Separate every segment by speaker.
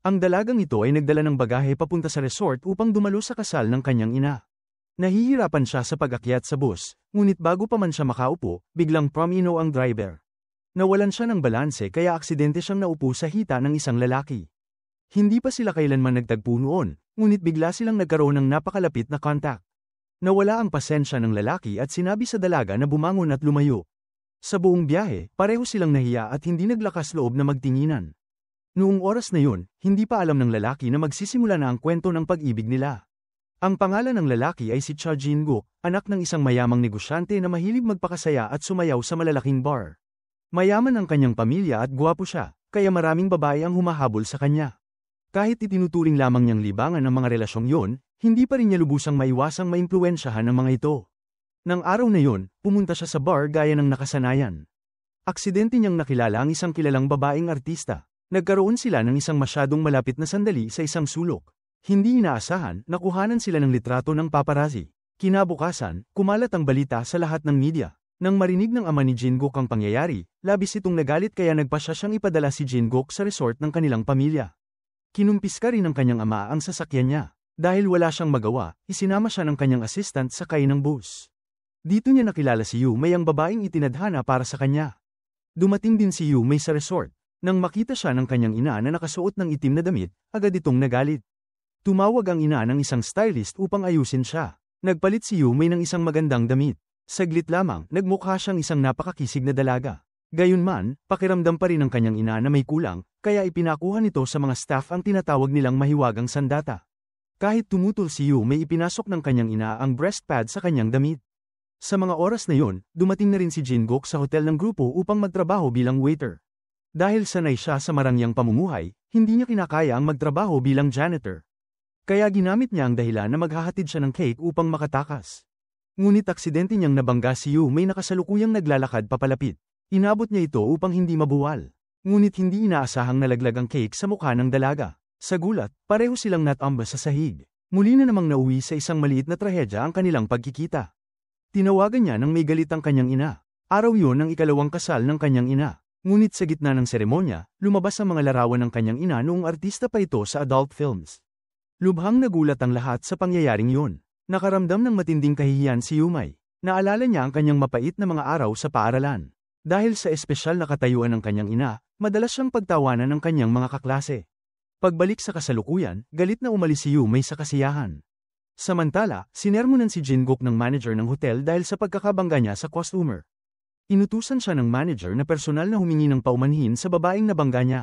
Speaker 1: Ang dalagang ito ay nagdala ng bagahe papunta sa resort upang dumalo sa kasal ng kanyang ina. Nahihirapan siya sa pag-akyat sa bus, ngunit bago pa man siya makaupo, biglang promino ang driver. Nawalan siya ng balanse kaya aksidente siyang naupo sa hita ng isang lalaki. Hindi pa sila kailanman nagtagpo noon, ngunit bigla silang nagkaroon ng napakalapit na contact. Nawala ang pasensya ng lalaki at sinabi sa dalaga na bumangon at lumayo. Sa buong biyahe, pareho silang nahiya at hindi naglakas loob na magtinginan. Noong oras na yun, hindi pa alam ng lalaki na magsisimula na ang kwento ng pag-ibig nila. Ang pangalan ng lalaki ay si Cha Jin-guk, anak ng isang mayamang negosyante na mahilig magpakasaya at sumayaw sa malalaking bar. Mayaman ang kanyang pamilya at gwapo siya, kaya maraming babae ang humahabol sa kanya. Kahit itinuturing lamang niyang libangan ang mga relasyong yon, hindi pa rin niya lubusang maiwasang maimpluwensyahan ng mga ito. Nang araw na yon, pumunta siya sa bar gaya ng nakasanayan. Aksidente niyang nakilala ang isang kilalang babaeng artista. Nagkaroon sila ng isang masyadong malapit na sandali sa isang sulok. Hindi inaasahan, nakuhanan sila ng litrato ng paparazzi. Kinabukasan, kumalat ang balita sa lahat ng media. Nang marinig ng ama ni Jin-guk ang pangyayari, labis itong nagalit kaya nagpasya siyang ipadala si Jin-guk sa resort ng kanilang pamilya. Kinumpiska rin ng kanyang ama ang sasakyan niya. Dahil wala siyang magawa, isinama siya ng kanyang assistant sakay ng bus. Dito niya nakilala si Yu Mei, ang babaeng itinadhana para sa kanya. Dumating din si Yu Mei sa resort. Nang makita siya ng kanyang ina na nakasuot ng itim na damit, agad itong nagalit. Tumawag ang ina ng isang stylist upang ayusin siya. Nagpalit si Yu Mei ng isang magandang damit. Saglit lamang, nagmukha siyang isang napakakisig na dalaga. Gayunman, pakiramdam pa rin ng kanyang ina na may kulang, kaya ipinakuha nito sa mga staff ang tinatawag nilang mahiwagang sandata. Kahit tumutol si Yu Mei, ipinasok ng kanyang ina ang breast pad sa kanyang damit. Sa mga oras na yun, dumating na rin si Jin-guk sa hotel ng grupo upang magtrabaho bilang waiter. Dahil sanay siya sa marangyang pamumuhay, hindi niya kinakaya ang magtrabaho bilang janitor. Kaya ginamit niya ang dahilan na maghahatid siya ng cake upang makatakas. Ngunit aksidente niyang nabangga si Yu Mei na kasalukuyang naglalakad papalapit. Inabot niya ito upang hindi mabuwal. Ngunit hindi inaasahang nalaglag ang cake sa mukha ng dalaga. Sa gulat, pareho silang natamba sa sahig. Muli na namang nauwi sa isang maliit na trahedya ang kanilang pagkikita. Tinawagan niya nang may galit ang kanyang ina. Araw yun ang ikalawang kasal ng kanyang ina. Ngunit sa gitna ng seremonya, lumabas ang mga larawan ng kanyang ina noong artista pa ito sa adult films. Lubhang nagulat ang lahat sa pangyayaring yun. Nakaramdam ng matinding kahihiyan si Yu Mei. Naalala niya ang kanyang mapait na mga araw sa paaralan. Dahil sa espesyal na katayuan ng kanyang ina, madalas siyang pagtawanan ng kanyang mga kaklase. Pagbalik sa kasalukuyan, galit na umalis si Yu Mei sa kasiyahan. Samantala, sinermonan si Jin-guk ng manager ng hotel dahil sa pagkakabangga niya sa customer. Inutusan siya ng manager na personal na humingi ng paumanhin sa babaeng nabangga niya.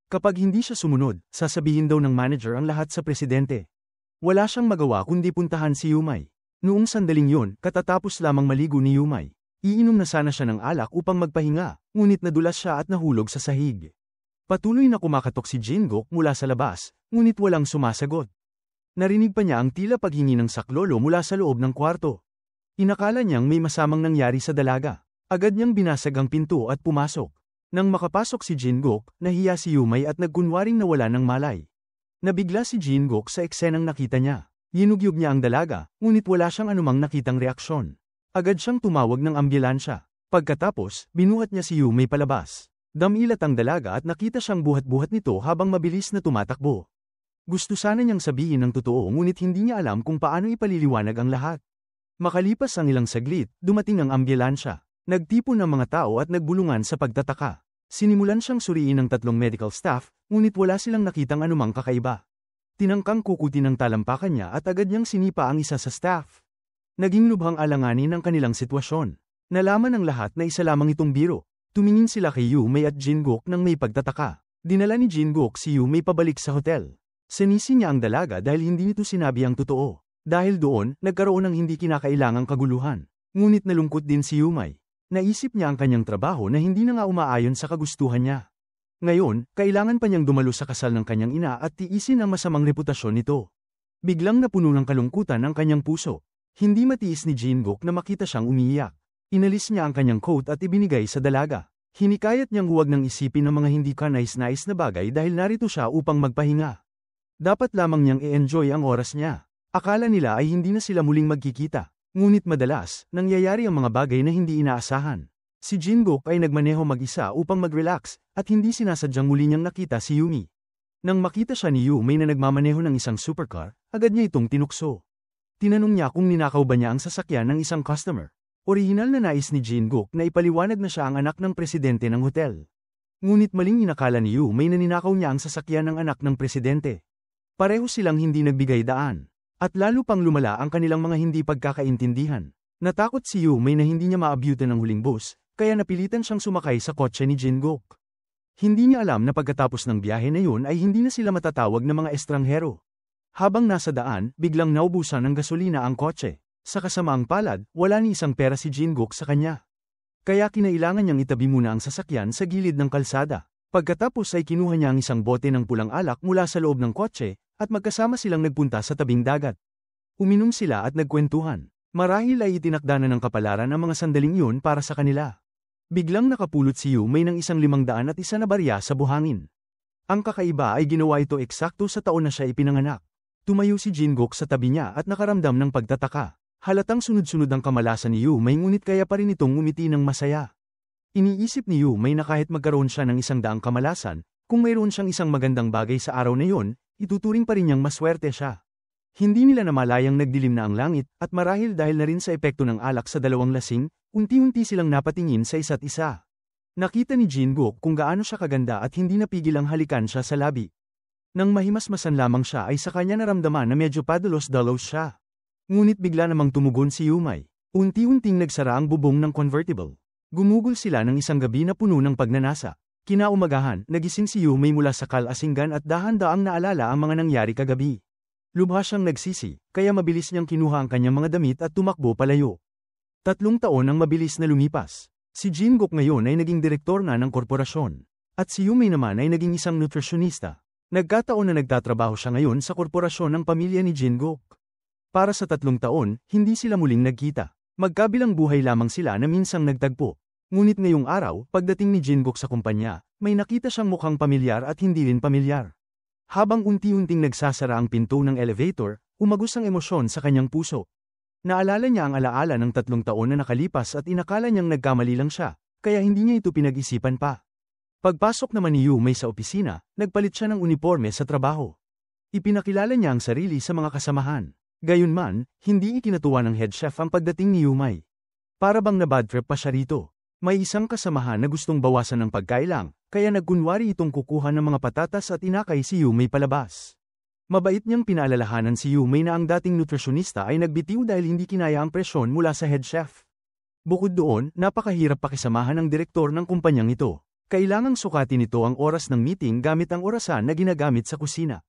Speaker 1: Kapag hindi siya sumunod, sasabihin daw ng manager ang lahat sa presidente. Wala siyang magawa kundi puntahan si Yu Mei. Noong sandaling yun, katatapos lamang maligo ni Yu Mei. Iinom na sana siya ng alak upang magpahinga, ngunit nadulas siya at nahulog sa sahig. Patuloy na kumakatok si Jin-guk mula sa labas, ngunit walang sumasagot. Narinig pa niya ang tila paghingi ng saklolo mula sa loob ng kwarto. Inakala niyang may masamang nangyari sa dalaga. Agad niyang binasag ang pinto at pumasok. Nang makapasok si Jin-guk, nahiya si Yu Mei at nagkunwaring nawala ng malay. Nabigla si Jin-guk sa eksenang nakita niya. Yinugyug niya ang dalaga, ngunit wala siyang anumang nakitang reaksyon. Agad siyang tumawag ng ambulansya. Pagkatapos, binuhat niya si Yu Mei palabas. Damilat ang dalaga at nakita siyang buhat-buhat nito habang mabilis na tumatakbo. Gusto sana niyang sabihin ng totoo ngunit hindi niya alam kung paano ipaliliwanag ang lahat. Makalipas ang ilang saglit, dumating ang ambulansya. Nagtipon ng mga tao at nagbulungan sa pagtataka. Sinimulan siyang suriin ng 3 medical staff, ngunit wala silang nakitang anumang kakaiba. Tinangkang kukutin ng talampakan niya at agad niyang sinipa ang isa sa staff. Naging lubhang alanganin ang kanilang sitwasyon. Nalaman ng lahat na isa lamang itong biro. Tumingin sila kay Yu Mei at Jin-guk nang may pagtataka. Dinala ni Jin-guk si Yu Mei pabalik sa hotel. Sinisi niya ang dalaga dahil hindi nito sinabi ang totoo. Dahil doon, nagkaroon ng hindi kinakailangang kaguluhan. Ngunit nalungkot din si Yu Mei. Naisip niya ang kanyang trabaho na hindi na nga umaayon sa kagustuhan niya. Ngayon, kailangan pa niyang dumalo sa kasal ng kanyang ina at tiisin ang masamang reputasyon nito. Biglang napuno ng kalungkutan ang kanyang puso. Hindi matiis ni Jin-guk na makita siyang umiiyak. Inalis niya ang kanyang coat at ibinigay sa dalaga. Hinikayat niyang huwag nang isipin ng mga hindi kanais-nais na bagay dahil narito siya upang magpahinga. Dapat lamang niyang i-enjoy ang oras niya. Akala nila ay hindi na sila muling magkikita. Ngunit madalas, nangyayari ang mga bagay na hindi inaasahan. Si Jin-guk ay nagmaneho mag-isa upang mag-relax, at hindi sinasadyang muli niyang nakita si Yumi. Nang makita siya ni Yu Mei na nagmamaneho ng isang supercar, agad niya itong tinukso. Tinanong niya kung ninakaw ba niya ang sasakyan ng isang customer. Orihinal na nais ni Jin-guk na ipaliwanag na siya ang anak ng presidente ng hotel. Ngunit maling inakala ni Yu Mei na ninakaw niya ang sasakyan ng anak ng presidente. Pareho silang hindi nagbigay daan. At lalo pang lumala ang kanilang mga hindi pagkakaintindihan. Natakot si Yu Mei na hindi niya maabyutan ng huling bus, kaya napilitan siyang sumakay sa kotse ni Jin-guk. Hindi niya alam na pagkatapos ng biyahe na yun ay hindi na sila matatawag na mga estranghero. Habang nasa daan, biglang naubusan ng gasolina ang kotse. Sa kasamaang palad, wala ni isang pera si Jin-guk sa kanya. Kaya kinailangan niyang itabi muna ang sasakyan sa gilid ng kalsada. Pagkatapos ay kinuha niya ang isang bote ng pulang alak mula sa loob ng kotse, at magkasama silang nagpunta sa tabing dagat. Uminom sila at nagkwentuhan. Marahil ay itinakda na ng kapalaran ang mga sandaling yun para sa kanila. Biglang nakapulot si Yu Mei ng isang 501 na barya sa buhangin. Ang kakaiba ay ginawa ito eksakto sa taon na siya ipinanganak. Tumayo si Jin-guk sa tabi niya at nakaramdam ng pagtataka. Halatang sunod-sunod ang kamalasan ni Yu Mei ngunit kaya pa rin itong ngumiti ng masaya. Iniisip ni Yu Mei na kahit magkaroon siya ng 100 kamalasan, kung mayroon siyang isang magandang bagay sa araw na yon, ituturing pa rin niyang maswerte siya. Hindi nila namalayang nagdilim na ang langit, at marahil dahil na rin sa epekto ng alak sa dalawang lasing, unti-unti silang napatingin sa isa't isa. Nakita ni Jin-guk kung gaano siya kaganda at hindi napigil ang halikan siya sa labi. Nang mahimasmasan lamang siya ay sa kanya naramdaman na medyo padalos-dalos siya. Ngunit bigla namang tumugon si Yu Mei. Unti-unting nagsara ang bubong ng convertible. Gumugol sila ng isang gabi na puno ng pagnanasa. Kinaumagahan, nagising si Yu Mei mula sa kalasinggan at dahan-daang naalala ang mga nangyari kagabi. Lubha siyang nagsisi, kaya mabilis niyang kinuha ang kanyang mga damit at tumakbo palayo. 3 taon ang mabilis na lumipas. Si Jin-guk ngayon ay naging direktor na ng korporasyon. At si Yu Mei naman ay naging isang nutritionista. Nagkataon na nagtatrabaho siya ngayon sa korporasyon ng pamilya ni Jin-guk. Para sa 3 taon, hindi sila muling nagkita. Magkabilang buhay lamang sila na minsang nagtagpo. Ngunit ngayong araw, pagdating ni Jin-guk sa kumpanya, may nakita siyang mukhang pamilyar at hindi rin pamilyar. Habang unti-unting nagsasara ang pinto ng elevator, umagos ang emosyon sa kanyang puso. Naalala niya ang alaala ng 3 taon na nakalipas at inakala niyang nagkamali lang siya, kaya hindi niya ito pinag-isipan pa. Pagpasok naman ni Yu Mei sa opisina, nagpalit siya ng uniforme sa trabaho. Ipinakilala niya ang sarili sa mga kasamahan. Gayunman, hindi ikinatuwa ng head chef ang pagdating ni Yu Mei. Para bang nabadtrip pa siya rito. May isang kasamahan na gustong bawasan ng pagkailang, kaya nagkunwari itong kukuha ng mga patatas at inakay si Yu Mei palabas. Mabait niyang pinaalalahanan si Yu Mei na ang dating nutritionista ay nagbitiw dahil hindi kinaya ang presyon mula sa head chef. Bukod doon, napakahirap pakisamahan ng direktor ng kumpanyang ito. Kailangang sukatin ito ang oras ng meeting gamit ang orasan na ginagamit sa kusina.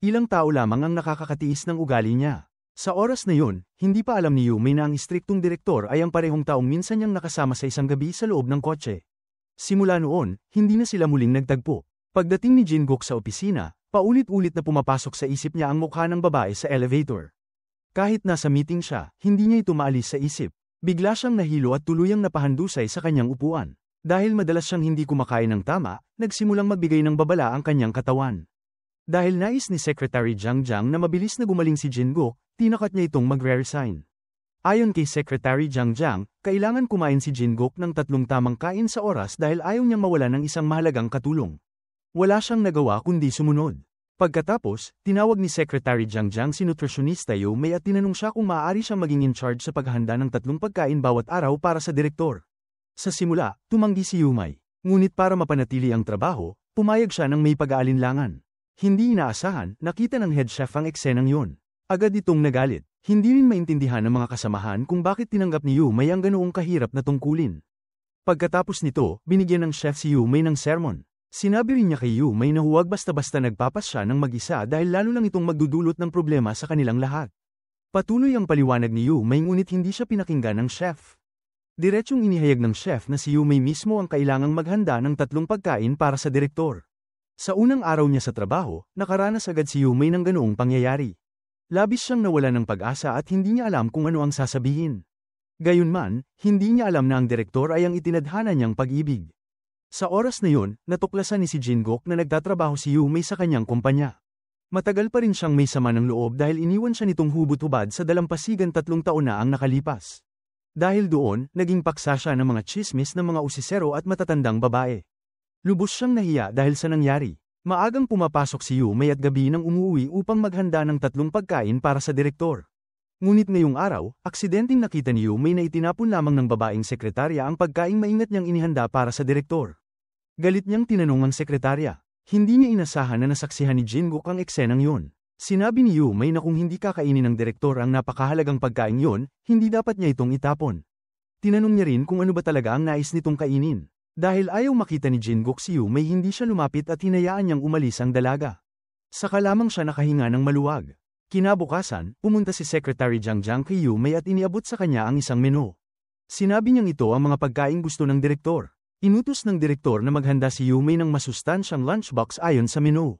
Speaker 1: Ilang tao lamang ang nakakakatiis ng ugali niya. Sa oras na yun, hindi pa alam ni Yu Mei na ang istriktong direktor ay ang parehong taong minsan niyang nakasama sa isang gabi sa loob ng kotse. Simula noon, hindi na sila muling nagtagpo. Pagdating ni Jin-guk sa opisina, paulit-ulit na pumapasok sa isip niya ang mukha ng babae sa elevator. Kahit nasa meeting siya, hindi niya ito maalis sa isip. Bigla siyang nahilo at tuluyang napahandusay sa kanyang upuan. Dahil madalas siyang hindi kumakain ng tama, nagsimulang magbigay ng babala ang kanyang katawan. Dahil nais ni Secretary Jiang Jiang na mabilis na gumaling si Jin-guk, tinakat niya itong magre-resign. Ayon kay Secretary Jiang Jiang, kailangan kumain si Jin-guk ng 3 tamang kain sa oras dahil ayaw niyang mawala ng isang mahalagang katulong. Wala siyang nagawa kundi sumunod. Pagkatapos, tinawag ni Secretary Jiang Jiang si nutritionista Yu Mei at tinanong siya kung maaari siyang maging in charge sa paghahanda ng 3 pagkain bawat araw para sa direktor. Sa simula, tumanggi si Yu Mei. Ngunit para mapanatili ang trabaho, pumayag siya ng may pag-aalinlangan. Hindi inaasahan, nakita ng head chef ang eksenang yun. Agad itong nagalit. Hindi rin maintindihan ng mga kasamahan kung bakit tinanggap ni Yu Mei ang ganoong kahirap na tungkulin. Pagkatapos nito, binigyan ng chef si Yu Mei ng sermon. Sinabi rin niya kay Yu Mei na huwag basta-basta nagpapasya ng mag-isa dahil lalo lang itong magdudulot ng problema sa kanilang lahat. Patuloy ang paliwanag ni Yu Mei ngunit hindi siya pinakinggan ng chef. Diretsyong inihayag ng chef na si Yu Mei mismo ang kailangang maghanda ng 3 pagkain para sa direktor. Sa unang araw niya sa trabaho, nakaranas agad si Yu Mei ng ganoong pangyayari. Labis siyang nawala ng pag-asa at hindi niya alam kung ano ang sasabihin. Gayunman, hindi niya alam na ang direktor ay ang itinadhana niyang pag-ibig. Sa oras na yun, natuklasan ni si Jin-guk na nagtatrabaho si Yu Mei sa kanyang kumpanya. Matagal pa rin siyang may sama ng loob dahil iniwan siya nitong hubot-hubad sa dalampasigan 3 taon na ang nakalipas. Dahil doon, naging paksa siya ng mga tsismis ng mga usisero at matatandang babae. Lubos siyang nahiya dahil sa nangyari. Maagang pumapasok si Yumei at gabi nang umuwi upang maghanda ng 3 pagkain para sa direktor. Ngunit ngayong araw, aksidenteng nakita ni Yumei na itinapon lamang ng babaeng sekretarya ang pagkaing maingat niyang inihanda para sa direktor. Galit niyang tinanong ang sekretarya. Hindi niya inasahan na nasaksihan ni Jin-guk ang eksenang yun. Sinabi ni Yumei na kung hindi kakainin ng direktor ang napakahalagang pagkain yun, hindi dapat niya itong itapon. Tinanong niya rin kung ano ba talaga ang nais nitong kainin. Dahil ayaw makita ni Jin-guk si Yumei, hindi siya lumapit at hinayaan niyang umalis ang dalaga. Saka lamang siya nakahinga ng maluwag. Kinabukasan, pumunta si Secretary Jiang Jiang kay Yumei at iniabot sa kanya ang isang menu. Sinabi niyang ito ang mga pagkaing gusto ng direktor. Inutos ng direktor na maghanda si Yumei ng masustansyang lunchbox ayon sa menu.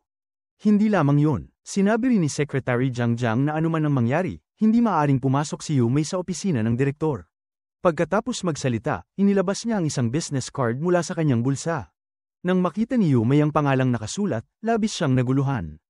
Speaker 1: Hindi lamang yun, sinabi rin ni Secretary Jiang Jiang na anuman ang mangyari, hindi maaaring pumasok si Yumei sa opisina ng direktor. Pagkatapos magsalita, inilabas niya ang isang business card mula sa kanyang bulsa. Nang makita ni Yumei ang pangalang nakasulat, labis siyang naguluhan.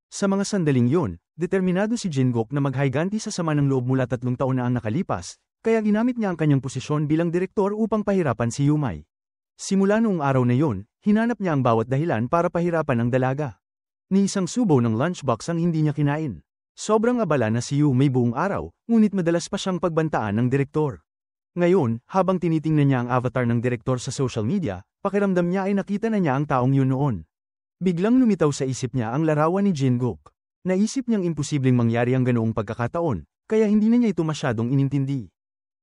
Speaker 1: Sa mga sandaling yun, determinado si Jin-guk na maghayganti sa sama ng loob mula 3 taon na ang nakalipas, kaya ginamit niya ang kanyang posisyon bilang direktor upang pahirapan si Yumei. Simula noong araw na yun, hinanap niya ang bawat dahilan para pahirapan ang dalaga. Ni isang subo ng lunchbox ang hindi niya kinain. Sobrang abala na si Yumei buong araw, ngunit madalas pa siyang pagbantaan ng direktor. Ngayon, habang tinitingnan niya ang avatar ng direktor sa social media, pakiramdam niya ay nakita na niya ang taong yun noon. Biglang lumitaw sa isip niya ang larawan ni Jin-guk. Naisip niyang imposibleng mangyari ang ganoong pagkakataon, kaya hindi na niya ito masyadong inintindi.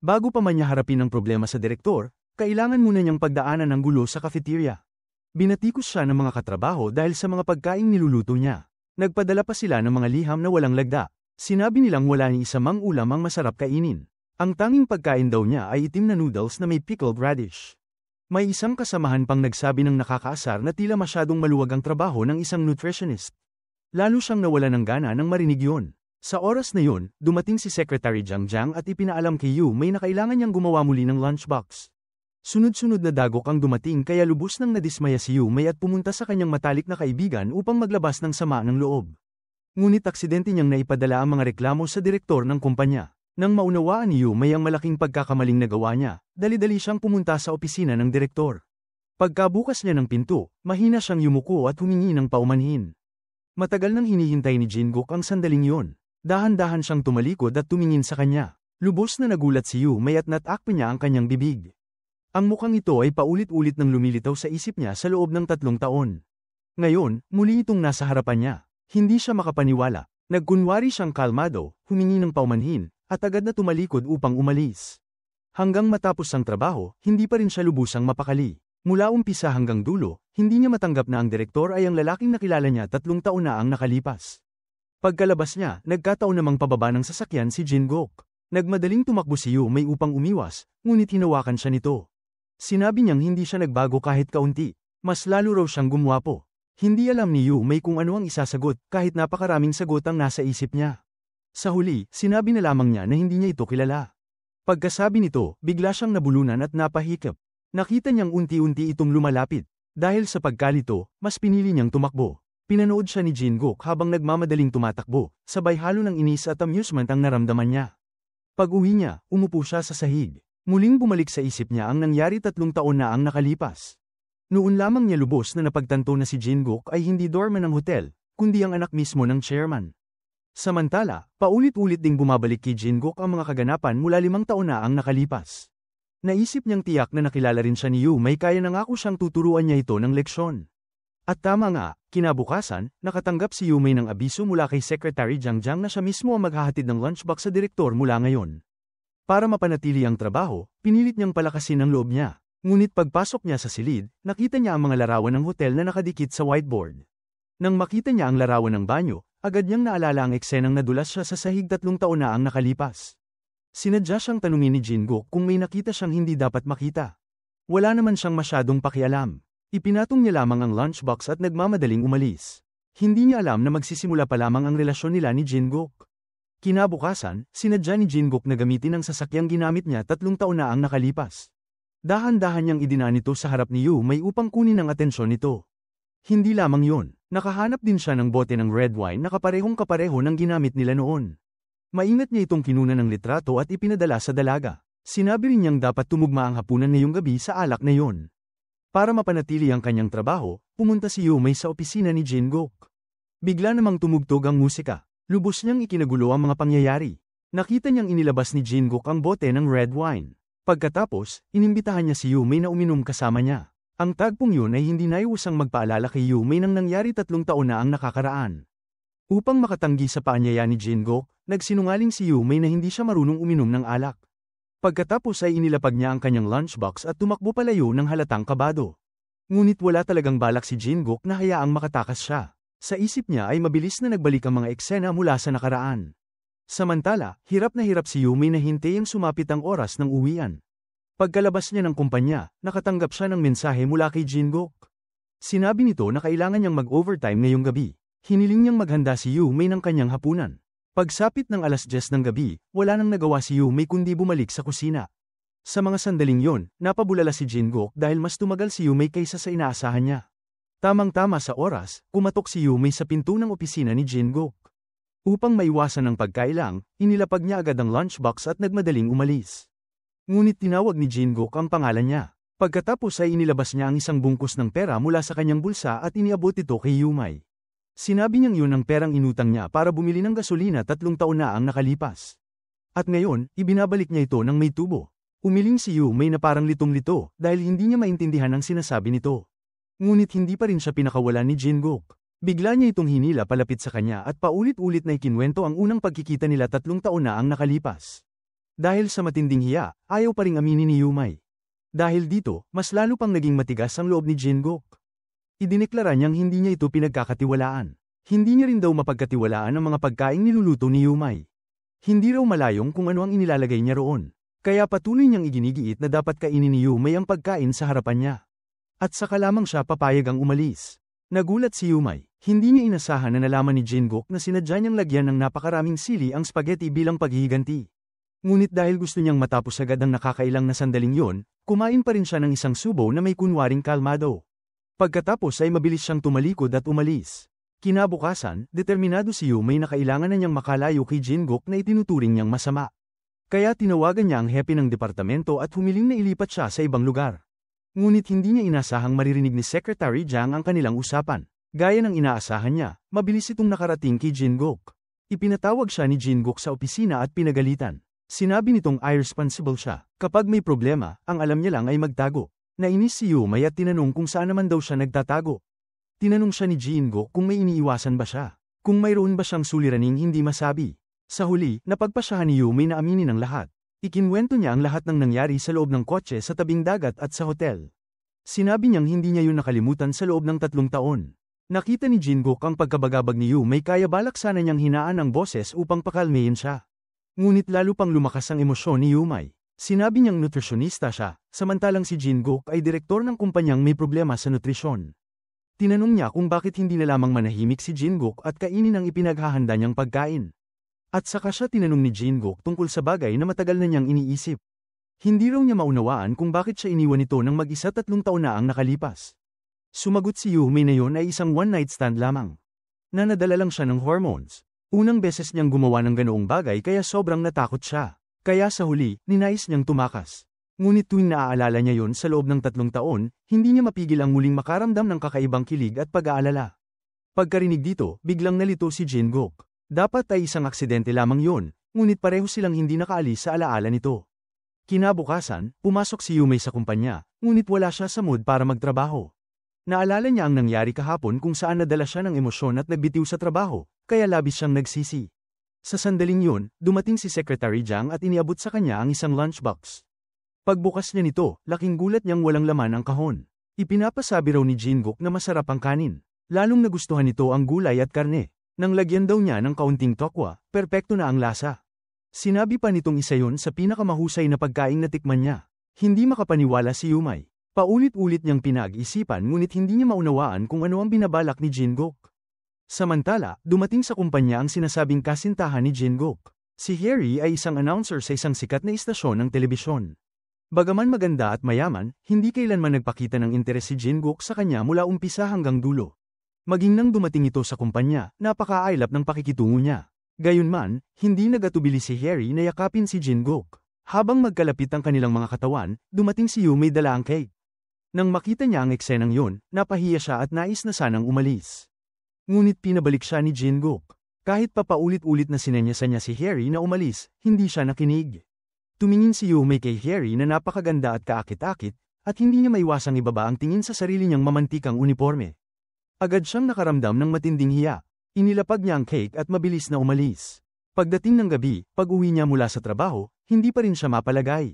Speaker 1: Bago pa man niya harapin ang problema sa direktor, kailangan muna niyang pagdaanan ang gulo sa cafeteria. Binatikos siya ng mga katrabaho dahil sa mga pagkaing niluluto niya. Nagpadala pa sila ng mga liham na walang lagda. Sinabi nilang wala ni isa mang ulam ang masarap kainin. Ang tanging pagkain daw niya ay itim na noodles na may pickled radish. May isang kasamahan pang nagsabi ng nakakaasar na tila masyadong maluwag ang trabaho ng isang nutritionist. Lalo siyang nawala ng gana nang marinig yun. Sa oras na yun, dumating si Secretary Jiang Jiang at ipinaalam kay Yumei na kailangan niyang gumawa muli ng lunchbox. Sunod-sunod na dagok ang dumating kaya lubos nang nadismaya si Yumei at pumunta sa kanyang matalik na kaibigan upang maglabas ng sama ng loob. Ngunit aksidente niyang naipadala ang mga reklamo sa direktor ng kumpanya. Nang maunawaan ni Yumei ang malaking pagkakamaling nagawa niya, dali-dali siyang pumunta sa opisina ng direktor. Pagkabukas niya ng pinto, mahina siyang yumuko at humingi ng paumanhin. Matagal nang hinihintay ni Jin-guk ang sandaling yun. Dahan-dahan siyang tumalikod at tumingin sa kanya. Lubos na nagulat si Yumei at natakpan niya ang kanyang bibig. Ang mukhang ito ay paulit-ulit nang lumilitaw sa isip niya sa loob ng 3 taon. Ngayon, muli itong nasa harapan niya. Hindi siya makapaniwala. Nagkunwari siyang kalmado, humingi ng paumanhin, at agad na tumalikod upang umalis. Hanggang matapos ang trabaho, hindi pa rin siya lubusang mapakali. Mula umpisa hanggang dulo, hindi niya matanggap na ang direktor ay ang lalaking nakilala niya 3 taon na ang nakalipas. Pagkalabas niya, nagkataon namang pababa ng sasakyan si Jin-guk. Nagmadaling tumakbo si Yumei upang umiwas, ngunit hinawakan siya nito. Sinabi niyang hindi siya nagbago kahit kaunti. Mas lalo raw siyang gumwapo. Hindi alam ni Yumei kung ano ang isasagot kahit napakaraming sagot ang nasa isip niya. Sa huli, sinabi na lamang niya na hindi niya ito kilala. Pagkasabi nito, bigla siyang nabulunan at napahikap. Nakita niyang unti-unti itong lumalapit. Dahil sa pagkalito, mas pinili niyang tumakbo. Pinanood siya ni Jin-guk habang nagmamadaling tumatakbo, sabay halo ng inis at amusement ang naramdaman niya. Pag-uwi niya, umupo siya sa sahig. Muling bumalik sa isip niya ang nangyari 3 taon na ang nakalipas. Noon lamang niya lubos na napagtanto na si Jin-guk ay hindi doorman ng hotel, kundi ang anak mismo ng chairman. Samantala, paulit-ulit ding bumabalik kay Jin-guk ang mga kaganapan mula 5 taon na ang nakalipas. Naisip niyang tiyak na nakilala rin siya ni Yumei kaya nangako siyang tuturuan niya ito ng leksyon. At tama nga, kinabukasan, nakatanggap si Yumei ng abiso mula kay Secretary Jiang Jiang na siya mismo ang maghahatid ng lunchbox sa direktor mula ngayon. Para mapanatili ang trabaho, pinilit niyang palakasin ang loob niya. Ngunit pagpasok niya sa silid, nakita niya ang mga larawan ng hotel na nakadikit sa whiteboard. Nang makita niya ang larawan ng banyo, agad niyang naalala ang eksenang nadulas siya sa sahig 3 taon na ang nakalipas. Sinadya siyang tanungin ni Jin-guk kung may nakita siyang hindi dapat makita. Wala naman siyang masyadong pakialam. Ipinatong niya lamang ang lunchbox at nagmamadaling umalis. Hindi niya alam na magsisimula pa lamang ang relasyon nila ni Jin-guk. Kinabukasan, sinadya ni Jin-guk na gamitin ang sasakyang ginamit niya 3 taon na ang nakalipas. Dahan-dahan niyang idinaan ito sa harap ni Yumei upang kunin ang atensyon nito. Hindi lamang yun, nakahanap din siya ng bote ng red wine na kaparehong-kapareho ng ginamit nila noon. Maingat niya itong kinunan ng litrato at ipinadala sa dalaga. Sinabi rin niyang dapat tumugma ang hapunan ngayong gabi sa alak na yun. Para mapanatili ang kanyang trabaho, pumunta si Yumei sa opisina ni Jin-guk. Bigla namang tumugtog ang musika. Lubos niyang ikinagulo ang mga pangyayari. Nakita niyang inilabas ni Jin-guk ang bote ng red wine. Pagkatapos, inimbitahan niya si Yumei na uminom kasama niya. Ang tagpong yun ay hindi naiusang magpaalala kay Yumei nang nangyari 3 taon na ang nakakaraan. Upang makatanggi sa paanyaya ni Jin-guk, nagsinungaling si Yumei na hindi siya marunong uminom ng alak. Pagkatapos ay inilapag niya ang kanyang lunchbox at tumakbo palayo ng halatang kabado. Ngunit wala talagang balak si Jin-guk na hayaang makatakas siya. Sa isip niya ay mabilis na nagbalik ang mga eksena mula sa nakaraan. Samantala, hirap na hirap si Yumei na hintayang sumapit ang oras ng uwian. Pagkalabas niya ng kumpanya, nakatanggap siya ng mensahe mula kay Jin-guk. Sinabi nito na kailangan niyang mag-overtime ngayong gabi. Hiniling niyang maghanda si Yumei ng kanyang hapunan. Pagsapit ng 10:00 ng gabi, wala nang nagawa si Yumei kundi bumalik sa kusina. Sa mga sandaling yon, napabulala si Jin-guk dahil mas tumagal si Yumei kaysa sa inaasahan niya. Tamang-tama sa oras, kumatok si Yumei sa pinto ng opisina ni Jin-guk. Upang maiwasan ang pagkailang, inilapag niya agad ang lunchbox at nagmadaling umalis. Ngunit tinawag ni Jin-guk ang pangalan niya. Pagkatapos ay inilabas niya ang isang bungkus ng pera mula sa kanyang bulsa at iniabot ito kay Yumei. Sinabi niyang yun ang perang inutang niya para bumili ng gasolina 3 taon na ang nakalipas. At ngayon, ibinabalik niya ito ng may tubo. Umiling si Yumei na parang litong-lito dahil hindi niya maintindihan ang sinasabi nito. Ngunit hindi pa rin siya pinakawalan ni Jin-guk. Bigla niya itong hinila palapit sa kanya at paulit-ulit na ikinwento ang unang pagkikita nila 3 taon na ang nakalipas. Dahil sa matinding hiya, ayaw pa ring aminin ni Yumei. Dahil dito, mas lalo pang naging matigas ang loob ni Jin-guk. Idineklara niyang hindi niya ito pinagkakatiwalaan. Hindi niya rin daw mapagkatiwalaan ang mga pagkaing niluluto ni Yumei. Hindi raw malayong kung ano ang inilalagay niya roon. Kaya patuloy niyang iginigiit na dapat kainin ni Yumei ang pagkain sa harapan niya. At saka lamang siya papayag ang umalis. Nagulat si Yumei. Hindi niya inasahan na nalaman ni Jin-guk na sinadya niyang lagyan ng napakaraming sili ang spaghetti bilang paghihiganti. Ngunit dahil gusto niyang matapos agad ang nakakailang na sandaling yon, kumain pa rin siya ng isang subo na may kunwaring kalmado. Pagkatapos ay mabilis siyang tumalikod at umalis. Kinabukasan, determinado si Yumei na kailangan na niyang makalayo kay Jin-guk na itinuturing niyang masama. Kaya tinawagan niya ang hepe ng departamento at humiling na ilipat siya sa ibang lugar. Ngunit hindi niya inasahang maririnig ni Secretary Jiang ang kanilang usapan. Gaya ng inaasahan niya, mabilis itong nakarating kay Jin-guk. Ipinatawag siya ni Jin-guk sa opisina at pinagalitan. Sinabi nitong irresponsible siya. Kapag may problema, ang alam niya lang ay magtago. Nainis si Yumei at tinanong kung saan naman daw siya nagtatago. Tinanong siya ni Jin-guk kung may iniiwasan ba siya. Kung mayroon ba siyang suliraning hindi masabi. Sa huli, napagpasyahan ni Yumei na aminin ang lahat. Ikinwento niya ang lahat ng nangyari sa loob ng kotse sa tabing dagat at sa hotel. Sinabi niyang hindi niya yun nakalimutan sa loob ng 3 taon. Nakita ni Jin-guk ang pagkabagabag ni Yumei kaya balak sana niyang hinaan ang boses upang pakalmehin siya. Ngunit lalo pang lumakas ang emosyon ni Yumei. Sinabi niyang nutrisyonista siya, samantalang si Jin-guk ay direktor ng kumpanyang may problema sa nutrisyon. Tinanong niya kung bakit hindi na lamang manahimik si Jin-guk at kainin ang ipinaghahanda niyang pagkain. At saka siya tinanong ni Jin-guk tungkol sa bagay na matagal na niyang iniisip. Hindi raw niya maunawaan kung bakit siya iniwan ito ng mag-isa 3 taon na ang nakalipas. Sumagot si Yumei na yon ay isang one-night stand lamang. Nadala lang siya ng hormones. Unang beses niyang gumawa ng ganoong bagay kaya sobrang natakot siya. Kaya sa huli, ninais niyang tumakas. Ngunit tuwing naaalala niya yon sa loob ng 3 taon, hindi niya mapigil ang muling makaramdam ng kakaibang kilig at pag-aalala. Pagkarinig dito, biglang nalito si Jin-guk. Dapat ay isang aksidente lamang yon, ngunit pareho silang hindi nakaalis sa alaala nito. Kinabukasan, pumasok si Yumei sa kumpanya, ngunit wala siya sa mood para magtrabaho. Naalala niya ang nangyari kahapon kung saan nadala siya ng emosyon at nagbitiw sa trabaho, kaya labis siyang nagsisi. Sa sandaling yun, dumating si Secretary Jiang at iniabot sa kanya ang isang lunchbox. Pagbukas niya nito, laking gulat niyang walang laman ang kahon. Ipinapasabi raw ni Jin-guk na masarap ang kanin. Lalong nagustuhan nito ang gulay at karne. Nang lagyan daw niya ng kaunting tokwa, perpekto na ang lasa. Sinabi pa nitong isa yon sa pinakamahusay na pagkaing natikman niya. Hindi makapaniwala si Yumei. Paulit-ulit niyang pinag-isipan ngunit hindi niya maunawaan kung ano ang binabalak ni Jin-guk. Samantala, dumating sa kumpanya ang sinasabing kasintahan ni Jin-guk. Si Harry ay isang announcer sa isang sikat na istasyon ng telebisyon. Bagaman maganda at mayaman, hindi kailanman nagpakita ng interes si Jin-guk sa kanya mula umpisa hanggang dulo. Maging nang dumating ito sa kumpanya, napaka-ailap ng pakikitungo niya. Gayunman, hindi nagatubili si Harry na yakapin si Jin-guk. Habang magkalapit ang kanilang mga katawan, dumating si Yumei dala ang cake. Nang makita niya ang eksenang yun, napahiya siya at nais na sanang umalis. Ngunit pinabalik siya ni Jin-guk. Kahit papaulit-ulit na sinenyasan niya si Harry na umalis, hindi siya nakinig. Tumingin si Yume kay Harry na napakaganda at kaakit-akit, at hindi niya maiwasang ibaba ang tingin sa sarili niyang mamantikang uniforme. Agad siyang nakaramdam ng matinding hiya. Inilapag niya ang cake at mabilis na umalis. Pagdating ng gabi, pag-uwi niya mula sa trabaho, hindi pa rin siya mapalagay.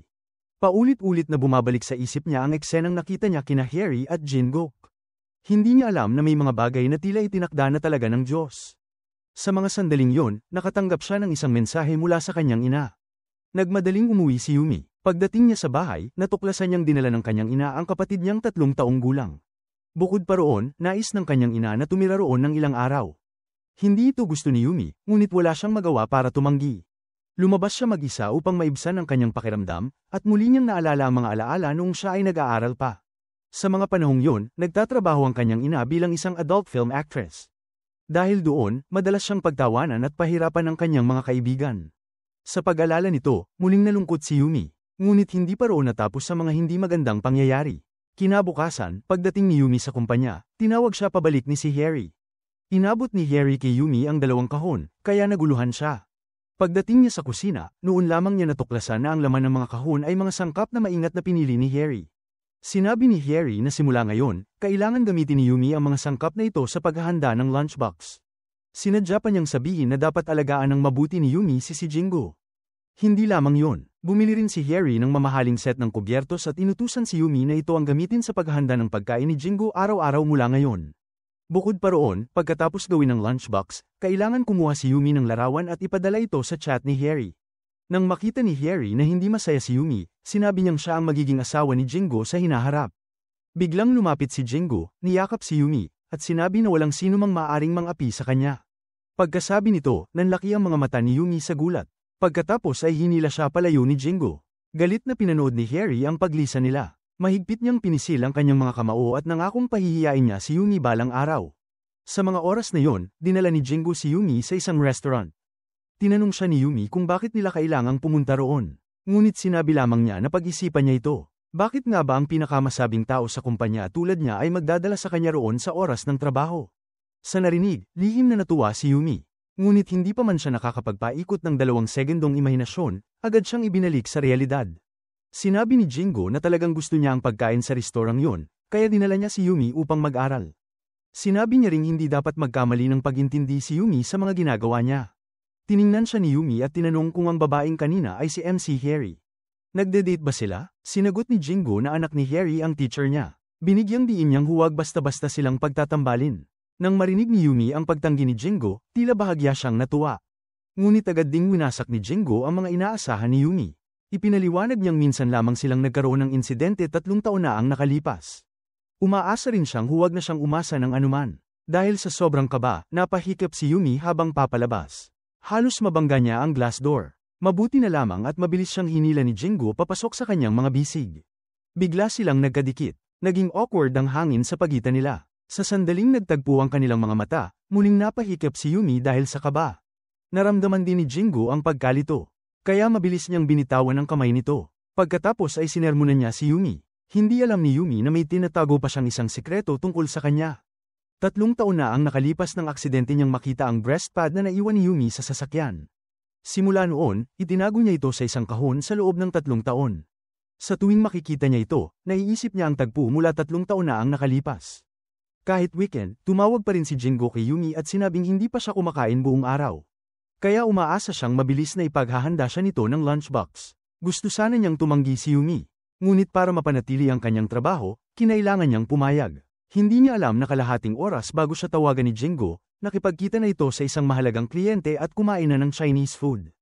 Speaker 1: Paulit-ulit na bumabalik sa isip niya ang eksenang nakita niya kina Harry at Jin-guk. Hindi niya alam na may mga bagay na tila itinakda na talaga ng Diyos. Sa mga sandaling yon, nakatanggap siya ng isang mensahe mula sa kanyang ina. Nagmadaling umuwi si Yumi. Pagdating niya sa bahay, natuklasan niyang dinala ng kanyang ina ang kapatid niyang 3 taong gulang. Bukod pa roon, nais ng kanyang ina na tumira roon ng ilang araw. Hindi ito gusto ni Yumi, ngunit wala siyang magawa para tumanggi. Lumabas siya mag-isa upang maibsan ang kanyang pakiramdam, at muli niyang naalala ang mga alaala noong siya ay nag-aaral pa. Sa mga panahong yon, nagtatrabaho ang kanyang ina bilang isang adult film actress. Dahil doon, madalas siyang pagtawanan at pahirapan ng kanyang mga kaibigan. Sa pag-alala nito, muling nalungkot si Yumi. Ngunit hindi pa roon natapos sa mga hindi magandang pangyayari. Kinabukasan, pagdating ni Yumi sa kumpanya, tinawag siya pabalik ni si Harry. Inabot ni Harry kay Yumi ang 2 kahon, kaya naguluhan siya. Pagdating niya sa kusina, noon lamang niya natuklasan na ang laman ng mga kahon ay mga sangkap na maingat na pinili ni Harry. Sinabi ni Harry na simula ngayon, kailangan gamitin ni Yumi ang mga sangkap na ito sa paghahanda ng lunchbox. Sinadya pa niyang sabihin na dapat alagaan ng mabuti ni Yumi si Jingo. Hindi lamang yon, bumili rin si Harry ng mamahaling set ng kubyertos at inutusan si Yumi na ito ang gamitin sa paghahanda ng pagkain ni Jingo araw-araw mula ngayon. Bukod pa roon, pagkatapos gawin ng lunchbox, kailangan kumuha si Yumi ng larawan at ipadala ito sa chat ni Harry. Nang makita ni Harry na hindi masaya si Yumi, sinabi niyang siya ang magiging asawa ni Jingo sa hinaharap. Biglang lumapit si Jingo, niyakap si Yumi, at sinabi na walang sino mang maaaring mang-api sa kanya. Pagkasabi nito, nanlaki ang mga mata ni Yumi sa gulat. Pagkatapos ay hinila siya palayo ni Jingo. Galit na pinanood ni Harry ang paglisa nila. Mahigpit niyang pinisil ang kanyang mga kamao at nangakong pahihiyain niya si Yumi balang araw. Sa mga oras na yon, dinala ni Jingo si Yumi sa isang restaurant. Tinanong siya ni Yumi kung bakit nila kailangang pumunta roon. Ngunit sinabi lamang niya na pag-isipan niya ito. Bakit nga ba ang pinakamasabing tao sa kumpanya tulad niya ay magdadala sa kanya roon sa oras ng trabaho? Sa narinig, lihim na natuwa si Yumi. Ngunit hindi pa man siya nakakapagpaikot ng 2 segundong imahinasyon, agad siyang ibinalik sa realidad. Sinabi ni Jingo na talagang gusto niya ang pagkain sa restorang yon, kaya dinala niya si Yumi upang mag-aral. Sinabi niya ring hindi dapat magkamali ng pag-intindi si Yumi sa mga ginagawa niya. Tiningnan siya ni Yumi at tinanong kung ang babaeng kanina ay si MC Harry. Nagde-date ba sila? Sinagot ni Jingo na anak ni Harry ang teacher niya. Binigyang diin niyang huwag basta-basta silang pagtatambalin. Nang marinig ni Yumi ang pagtanggi ni Jingo, tila bahagya siyang natuwa. Ngunit agad ding winasak ni Jingo ang mga inaasahan ni Yumi. Ipinaliwanag niyang minsan lamang silang nagkaroon ng insidente 3 taon na ang nakalipas. Umaasa rin siyang huwag na siyang umasa ng anuman. Dahil sa sobrang kaba, napahikap si Yumi habang papalabas. Halos mabangga niya ang glass door. Mabuti na lamang at mabilis siyang hinila ni Jingo papasok sa kanyang mga bisig. Bigla silang nagkadikit. Naging awkward ang hangin sa pagitan nila. Sa sandaling nagtagpo ang kanilang mga mata, muling napahikap si Yumi dahil sa kaba. Naramdaman din ni Jingo ang pagkalito. Kaya mabilis niyang binitawan ang kamay nito. Pagkatapos ay sinermonan niya si Yumi. Hindi alam ni Yumi na may tinatago pa siyang isang sikreto tungkol sa kanya. 3 taon na ang nakalipas ng aksidente niyang makita ang breast pad na naiwan ni Yumi sa sasakyan. Simula noon, itinago niya ito sa isang kahon sa loob ng 3 taon. Sa tuwing makikita niya ito, naiisip niya ang tagpo mula 3 taon na ang nakalipas. Kahit weekend, tumawag pa rin si Jingo kay Yumi at sinabing hindi pa siya kumakain buong araw. Kaya umaasa siyang mabilis na ipaghahanda siya nito ng lunchbox. Gusto sana niyang tumanggi si Yumi. Ngunit para mapanatili ang kanyang trabaho, kinailangan niyang pumayag. Hindi niya alam na kalahating oras bago siya tawagan ni Jingo, nakipagkita na ito sa isang mahalagang kliyente at kumain na ng Chinese food.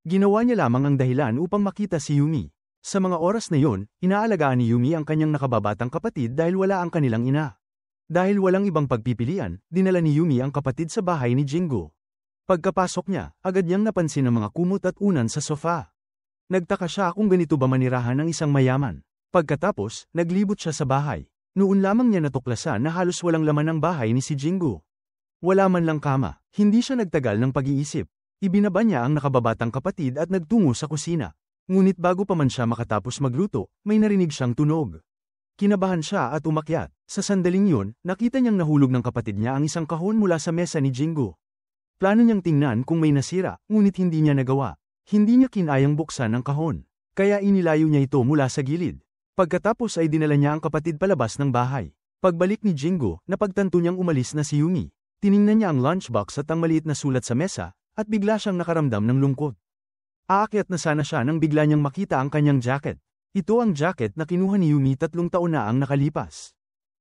Speaker 1: Ginawa niya lamang ang dahilan upang makita si Yumi. Sa mga oras na yon, inaalagaan ni Yumi ang kanyang nakababatang kapatid dahil wala ang kanilang ina. Dahil walang ibang pagpipilian, dinala ni Yumi ang kapatid sa bahay ni Jingo. Pagkapasok niya, agad niyang napansin ang mga kumot at unan sa sofa. Nagtaka siya kung ganito ba manirahan ng isang mayaman. Pagkatapos, naglibot siya sa bahay. Noon lamang niya natuklasan na halos walang laman ang bahay ni si Jingo. Wala man lang kama, hindi siya nagtagal ng pag-iisip. Ibinaba niya ang nakababatang kapatid at nagtungo sa kusina. Ngunit bago pa man siya makatapos magluto, may narinig siyang tunog. Kinabahan siya at umakyat. Sa sandaling yun, nakita niyang nahulog ng kapatid niya ang isang kahon mula sa mesa ni Jingo. Plano niyang tingnan kung may nasira, ngunit hindi niya nagawa. Hindi niya kinayang buksan ang kahon. Kaya inilayo niya ito mula sa gilid. Pagkatapos ay dinala niya ang kapatid palabas ng bahay. Pagbalik ni Jingo, napagtanto niyang umalis na si Yumi. Tiningnan niya ang lunchbox at ang maliit na sulat sa mesa, at bigla siyang nakaramdam ng lungkot. Aakyat na sana siya nang bigla niyang makita ang kanyang jacket. Ito ang jacket na kinuha ni Yumi 3 taon na ang nakalipas.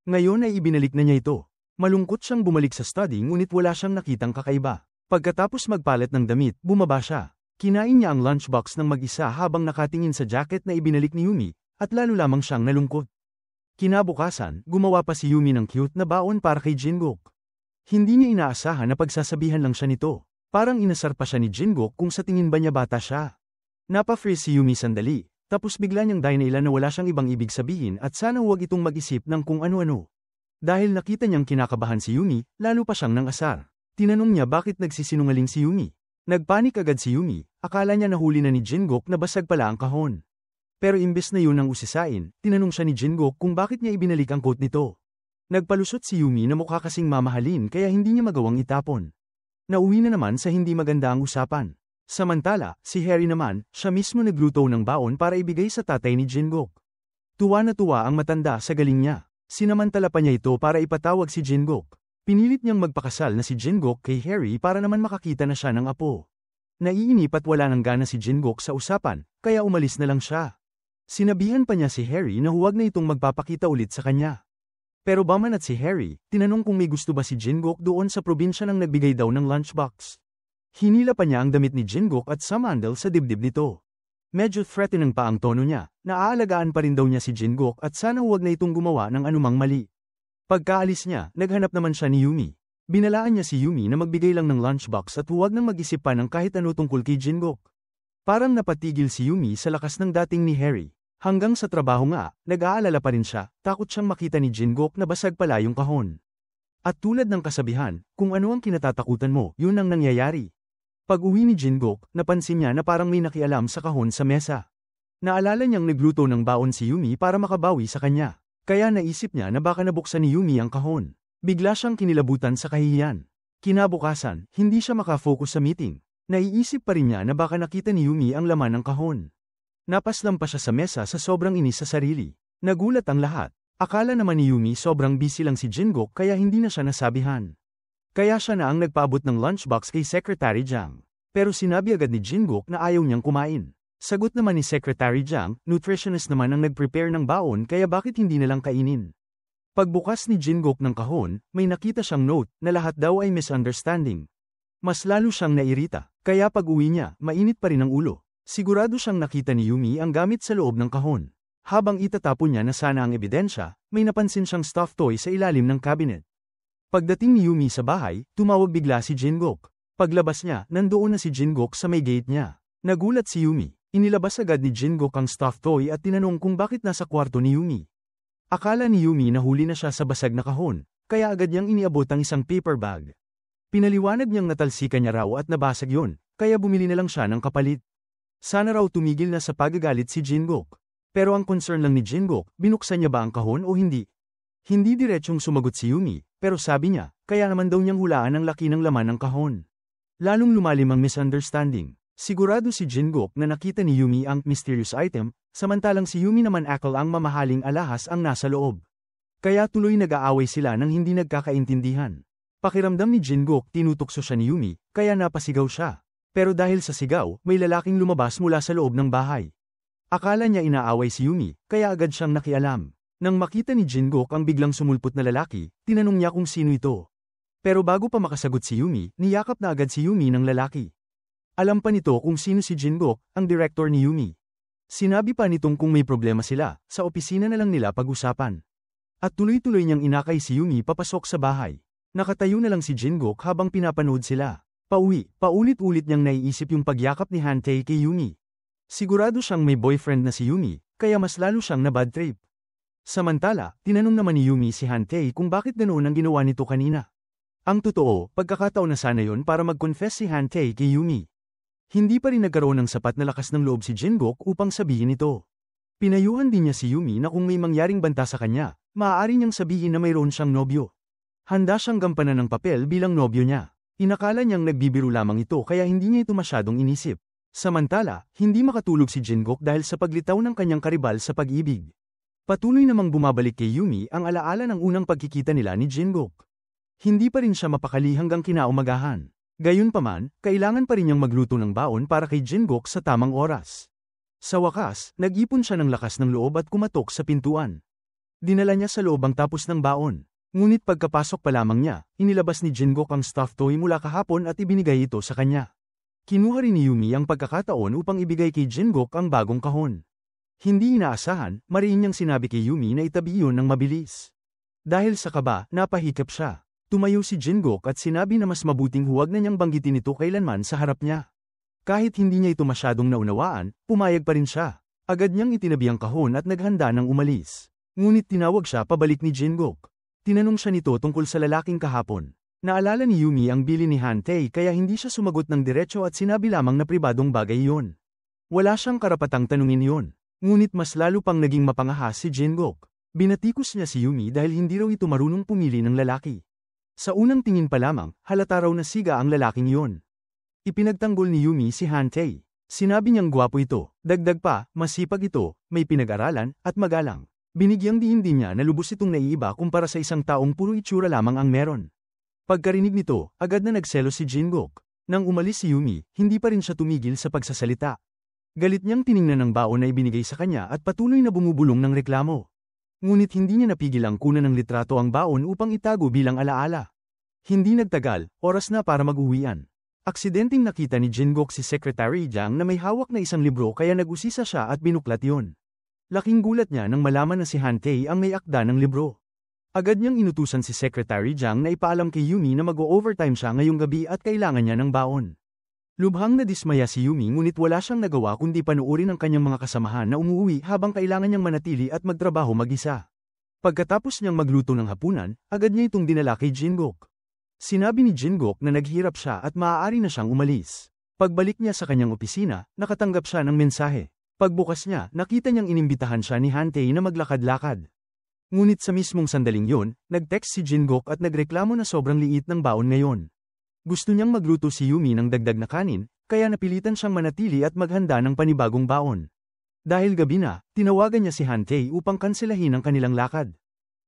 Speaker 1: Ngayon ay ibinalik na niya ito. Malungkot siyang bumalik sa study ngunit wala siyang nakitang kakaiba. Pagkatapos magpalit ng damit, bumaba siya. Kinain niya ang lunchbox ng mag-isa habang nakatingin sa jacket na ibinalik ni Yumi, at lalo lamang siyang nalungkot. Kinabukasan, gumawa pa si Yumi ng cute na baon para kay Jingok. Hindi niya inaasahan na pagsasabihan lang siya nito. Parang inasar pa siya ni Jingok kung sa tingin ba niya bata siya. Napa-freeze si Yumi sandali. Tapos bigla niyang dainailan na wala siyang ibang ibig sabihin at sana huwag itong mag-isip ng kung ano-ano. Dahil nakita niyang kinakabahan si Yumi, lalo pa siyang nangasar. Tinanong niya bakit nagsisinungaling si Yumi. Nagpanik agad si Yumi, akala niya nahuli na ni Jingok na basag pala ang kahon. Pero imbes na yun ang usisain, tinanong siya ni Jingok kung bakit niya ibinalik ang coat nito. Nagpalusot si Yumi na mukha kasing mamahalin kaya hindi niya magawang itapon. Nauwi na naman sa hindi maganda ang usapan. Samantala, si Harry naman, siya mismo nagluto ng baon para ibigay sa tatay ni Jingok. Tuwa na tuwa ang matanda sa galing niya. Sinamantala pa niya ito para ipatawag si Jingok. Pinilit niyang magpakasal na si Jingok kay Harry para naman makakita na siya ng apo. Naiinip at wala nang gana si Jingok sa usapan, kaya umalis na lang siya. Sinabihan pa niya si Harry na huwag na itong magpapakita ulit sa kanya. Pero bamanat si Harry, tinanong kung may gusto ba si Jingok doon sa probinsya nang nagbigay daw ng lunchbox. Hinila pa niya ang damit ni Jingok at sumandal sa dibdib nito. Medyo threatening pa ang tono niya, naaalagaan pa rin daw niya si Jingok at sana huwag na itong gumawa ng anumang mali. Pagkaalis niya, naghanap naman siya ni Yumi. Binalaan niya si Yumi na magbigay lang ng lunchbox at huwag nang mag-isip pa ng kahit ano tungkol kay Jingok. Parang napatigil si Yumi sa lakas ng dating ni Harry. Hanggang sa trabaho nga, nag-aalala pa rin siya, takot siyang makita ni Jingok na basag pala yung kahon. At tulad ng kasabihan, kung ano ang kinatatakutan mo, yun ang nangyayari. Pag-uwi ni Jingok, napansin niya na parang may nakialam sa kahon sa mesa. Naalala niyang nagluto ng baon si Yumi para makabawi sa kanya. Kaya naisip niya na baka nabuksan ni Yumi ang kahon. Bigla siyang kinilabutan sa kahihiyan. Kinabukasan, hindi siya makafocus sa meeting. Naiisip pa rin niya na baka nakita ni Yumi ang laman ng kahon. Napaslam pa siya sa mesa sa sobrang inis sa sarili. Nagulat ang lahat. Akala naman ni Yumi sobrang busy lang si Jingok kaya hindi na siya nasabihan. Kaya siya na ang nagpaabot ng lunchbox kay Secretary Jiang. Pero sinabi agad ni Jingok na ayaw niyang kumain. Sagot naman ni Secretary Jiang, nutritionist naman ang nag-prepare ng baon kaya bakit hindi na lang kainin. Pagbukas ni Jingok ng kahon, may nakita siyang note na lahat daw ay misunderstanding. Mas lalo siyang nairita, kaya pag-uwi niya, mainit pa rin ang ulo. Sigurado siyang nakita ni Yumi ang gamit sa loob ng kahon. Habang itatapon niya na sana ang ebidensya, may napansin siyang stuffed toy sa ilalim ng cabinet. Pagdating ni Yumi sa bahay, tumawag bigla si Jingok. Paglabas niya, nandoon na si Jingok sa may gate niya. Nagulat si Yumi. Inilabas agad ni Jingok ang stuffed toy at tinanong kung bakit nasa kwarto ni Yumi. Akala ni Yumi na huli na siya sa basag na kahon, kaya agad niyang iniabot ang isang paper bag. Pinaliwanag niyang natalsikan niya raw at nabasag yon, kaya bumili na lang siya ng kapalit. Sana raw tumigil na sa pagagalit si Jingok. Pero ang concern lang ni Jingok, binuksan niya ba ang kahon o hindi? Hindi diretsyong sumagot si Yumi, pero sabi niya, kaya naman daw niyang hulaan ang laki ng laman ng kahon. Lalong lumalim ang misunderstanding. Sigurado si Jingok na nakita ni Yumi ang mysterious item, samantalang si Yumi naman akal ang mamahaling alahas ang nasa loob. Kaya tuloy nag-aaway sila nang hindi nagkakaintindihan. Pakiramdam ni Jingok tinutokso siya ni Yumi, kaya napasigaw siya. Pero dahil sa sigaw, may lalaking lumabas mula sa loob ng bahay. Akala niya inaaway si Yumi, kaya agad siyang nakialam. Nang makita ni Jingok ang biglang sumulpot na lalaki, tinanong niya kung sino ito. Pero bago pa makasagot si Yumi, niyakap na agad si Yumi ng lalaki. Alam pa nito kung sino si Jingok, ang director ni Yumi. Sinabi pa nitong kung may problema sila, sa opisina na lang nila pag-usapan. At tuloy-tuloy niyang inakay si Yumi papasok sa bahay. Nakatayo na lang si Jingok habang pinapanood sila. Paulit-ulit niyang naiisip yung pagyakap ni Hantei kay Yumi. Sigurado siyang may boyfriend na si Yumi, kaya mas lalo siyang na-bad trip. Samantala, tinanong naman ni Yumi si Hantei kung bakit ganoon ang ginawa nito kanina. Ang totoo, pagkakataon na sana yon para mag-confess si Hantei kay Yumi. Hindi pa rin nagkaroon ng sapat na lakas ng loob si Jingok upang sabihin ito. Pinayuhan din niya si Yumi na kung may mangyaring banta sa kanya, maaari niyang sabihin na mayroon siyang nobyo. Handa siyang gampanan ng papel bilang nobyo niya. Inakala niyang nagbibiro lamang ito kaya hindi niya ito masyadong inisip. Samantala, hindi makatulog si Jingok dahil sa paglitaw ng kanyang karibal sa pag-ibig. Patuloy namang bumabalik kay Yumi ang alaala ng unang pagkikita nila ni Jingok. Hindi pa rin siya mapakali hanggang kinaumagahan. Gayunpaman, kailangan pa rin niyang magluto ng baon para kay Jingok sa tamang oras. Sa wakas, nag-ipon siya ng lakas ng loob at kumatok sa pintuan. Dinala niya sa loob ang tapos ng baon. Ngunit pagkapasok pa lamang niya, inilabas ni Jingok ang stuffed toy mula kahapon at ibinigay ito sa kanya. Kinuha rin ni Yumi ang pagkakataon upang ibigay kay Jingok ang bagong kahon. Hindi inaasahan, mariin niyang sinabi kay Yumi na itabi iyon ng mabilis. Dahil sa kaba, napahikap siya. Tumayo si Jingok at sinabi na mas mabuting huwag na niyang banggitin ito kailanman sa harap niya. Kahit hindi niya ito masyadong naunawaan, pumayag pa rin siya. Agad niyang itinabi ang kahon at naghanda ng umalis. Ngunit tinawag siya pabalik ni Jingok. Tinanong siya nito tungkol sa lalaking kahapon. Naalala ni Yumi ang bili ni Han-tae kaya hindi siya sumagot ng diretso at sinabi lamang na pribadong bagay iyon. Wala siyang karapatang tanungin iyon. Ngunit mas lalo pang naging mapangahas si Jingok. Binatikos niya si Yumi dahil hindi raw ito marunong pumili ng lalaki. Sa unang tingin pa lamang, halata raw na siga ang lalaking iyon. Ipinagtanggol ni Yumi si Han-tae. Sinabi niyang gwapo ito, dagdag pa, masipag ito, may pinag-aralan, at magalang. Binigyang diin din niya na lubos itong naiiba kumpara sa isang taong puro itsura lamang ang meron. Pagkarinig nito, agad na nagselos si Jingok. Nang umalis si Yumi, hindi pa rin siya tumigil sa pagsasalita. Galit niyang tiningnan ang baon na ibinigay sa kanya at patuloy na bumubulong ng reklamo. Ngunit hindi niya napigil ang kunan ng litrato ang baon upang itago bilang alaala. Hindi nagtagal, oras na para mag-uwian. Aksidenteng nakita ni Jingok si Secretary Jang na may hawak na isang libro kaya nag-usisa siya at binuklat yon. Laking gulat niya nang malaman na si Han-tae ang may akda ng libro. Agad niyang inutusan si Secretary Jang na ipaalam kay Yumi na mag-o-overtime siya ngayong gabi at kailangan niya ng baon. Lubhang nadismaya si Yumi ngunit wala siyang nagawa kundi panuorin ang kanyang mga kasamahan na umuwi habang kailangan niyang manatili at magtrabaho mag-isa. Pagkatapos niyang magluto ng hapunan, agad niya itong dinala kay Jingok. Sinabi ni Jingok na naghirap siya at maaari na siyang umalis. Pagbalik niya sa kanyang opisina, nakatanggap siya ng mensahe. Pagbukas niya, nakita niyang inimbitahan siya ni Han-tae na maglakad-lakad. Ngunit sa mismong sandaling yon, nag-text si Jingok at nagreklamo na sobrang liit ng baon ngayon. Gusto niyang magluto si Yumi ng dagdag na kanin, kaya napilitan siyang manatili at maghanda ng panibagong baon. Dahil gabi na, tinawagan niya si Han-tae upang kanselahin ang kanilang lakad.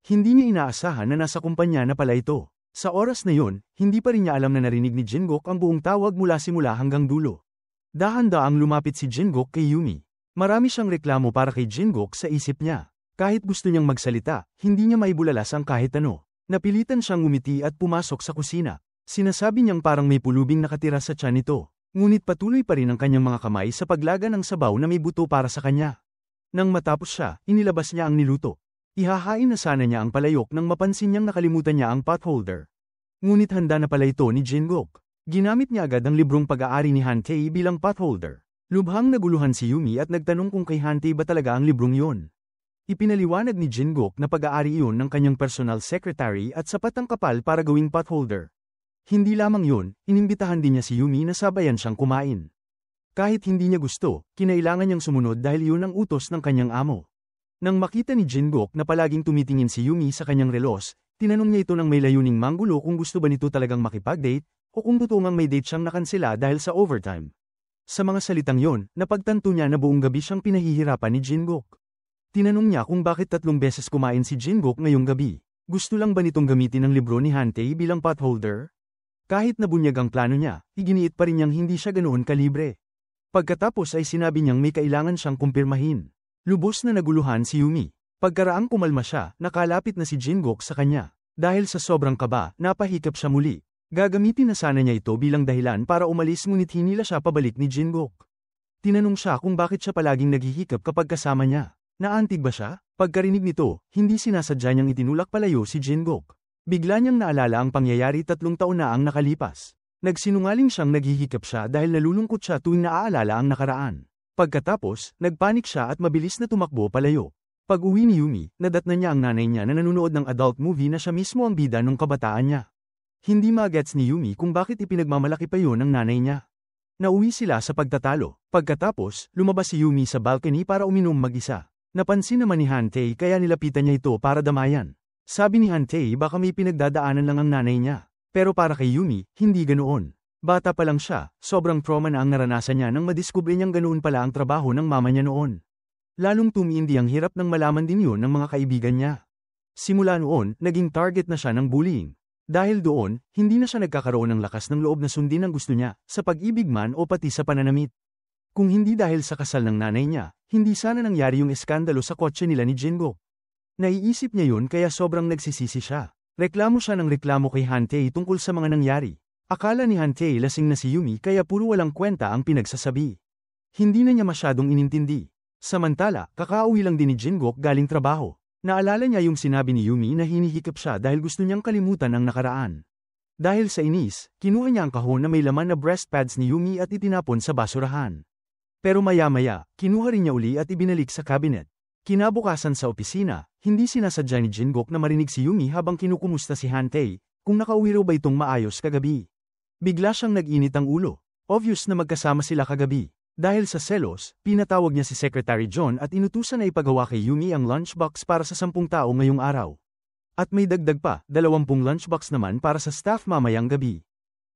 Speaker 1: Hindi niya inaasahan na nasa kumpanya na pala ito. Sa oras na yon, hindi pa rin niya alam na narinig ni Jingok ang buong tawag mula simula hanggang dulo. Dahan-daang lumapit si Jingok kay Yumi. Marami siyang reklamo para kay Jingok sa isip niya. Kahit gusto niyang magsalita, hindi niya maibulalas ang kahit ano. Napilitan siyang ngumiti at pumasok sa kusina. Sinasabi niyang parang may pulubing nakatira sa tiyan nito. Ngunit patuloy pa rin ang kanyang mga kamay sa paglaga ng sabaw na may buto para sa kanya. Nang matapos siya, inilabas niya ang niluto. Ihahain na sana niya ang palayok nang mapansin niyang nakalimutan niya ang potholder. Ngunit handa na pala ito ni Jingok. Ginamit niya agad ang librong pag-aari ni Han-tae bilang potholder. Lubhang naguluhan si Yumi at nagtanong kung kay Han-tae ba talaga ang librong yon. Ipinaliwanag ni Jingok na pag-aari iyon ng kanyang personal secretary at sapat ang kapal para gawing potholder. Hindi lamang yun, inimbitahan din niya si Yumi na sabayan siyang kumain. Kahit hindi niya gusto, kinailangan niyang sumunod dahil iyon ang utos ng kanyang amo. Nang makita ni Jingok na palaging tumitingin si Yumi sa kanyang relos, tinanong niya ito ng may layuning manggulo kung gusto ba nito talagang makipag-date, o kung totoong may date siyang nakansela dahil sa overtime. Sa mga salitang yon, napagtanto niya na buong gabi siyang pinahihirapan ni Jingok. Tinanong niya kung bakit 3 beses kumain si Jingok ngayong gabi. Gusto lang ba nitong gamitin ang libro ni Han-tae bilang potholder? Kahit nabunyag ang plano niya, iginiit pa rin niyang hindi siya ganoon kalibre. Pagkatapos ay sinabi niyang may kailangan siyang kumpirmahin. Lubos na naguluhan si Yumi. Pagkaraang kumalma siya, nakalapit na si Jingok sa kanya. Dahil sa sobrang kaba, napahikap siya muli. Gagamitin na sana niya ito bilang dahilan para umalis ngunit hinila siya pabalik ni Jingok. Tinanong siya kung bakit siya palaging naghihikap kapag kasama niya. Naantig ba siya? Pagkarinig nito, hindi sinasadya niyang itinulak palayo si Jingok. Bigla niyang naalala ang pangyayari 3 taon na ang nakalipas. Nagsinungaling siyang naghihikap siya dahil nalulungkot siya tuwing naaalala ang nakaraan. Pagkatapos, nagpanik siya at mabilis na tumakbo palayo. Pag-uwi ni Yumi, nadatnan niya ang nanay niya na nanonood ng adult movie na siya mismo ang bida nung kabataan niya. Hindi magets ni Yumi kung bakit ipinagmamalaki pa yun ng nanay niya. Nauwi sila sa pagtatalo. Pagkatapos, lumabas si Yumi sa balcony para uminom mag-isa. Napansin naman ni Hantei kaya nilapitan niya ito para damayan. Sabi ni Hantei baka may pinagdadaanan lang ang nanay niya. Pero para kay Yumi, hindi ganoon. Bata pa lang siya, sobrang trauma na ang naranasan niya nang madiskubre niyang ganoon pala ang trabaho ng mama niya noon. Lalong tumindi ang hirap nang malaman din yun ng mga kaibigan niya. Simula noon, naging target na siya ng bullying. Dahil doon, hindi na siya nagkakaroon ng lakas ng loob na sundin ang gusto niya, sa pag-ibig man o pati sa pananamit. Kung hindi dahil sa kasal ng nanay niya, hindi sana nangyari yung eskandalo sa kotse nila ni Jingok. Naiisip niya yun kaya sobrang nagsisisi siya. Reklamo siya ng reklamo kay Hantei tungkol sa mga nangyari. Akala ni Hantei lasing na si Yumi kaya puro walang kwenta ang pinagsasabi. Hindi na niya masyadong inintindi. Samantala, kakauwi lang din ni Jingok galing trabaho. Naalala niya yung sinabi ni Yumi na hinihikap siya dahil gusto niyang kalimutan ang nakaraan. Dahil sa inis, kinuha niya ang kahon na may laman na breast pads ni Yumi at itinapon sa basurahan. Pero maya-maya, kinuha rin niya uli at ibinalik sa cabinet. Kinabukasan sa opisina, hindi sinasadya ni Jingok na marinig si Yumi habang kinukumusta si Hantei, kung nakauwi raw ba itong maayos kagabi. Bigla siyang nag-init ang ulo. Obvious na magkasama sila kagabi. Dahil sa selos, pinatawag niya si Secretary John at inutusan na ipagawa kay Yumi ang lunchbox para sa 10 tao ngayong araw. At may dagdag pa, 20 lunchbox naman para sa staff mamayang gabi.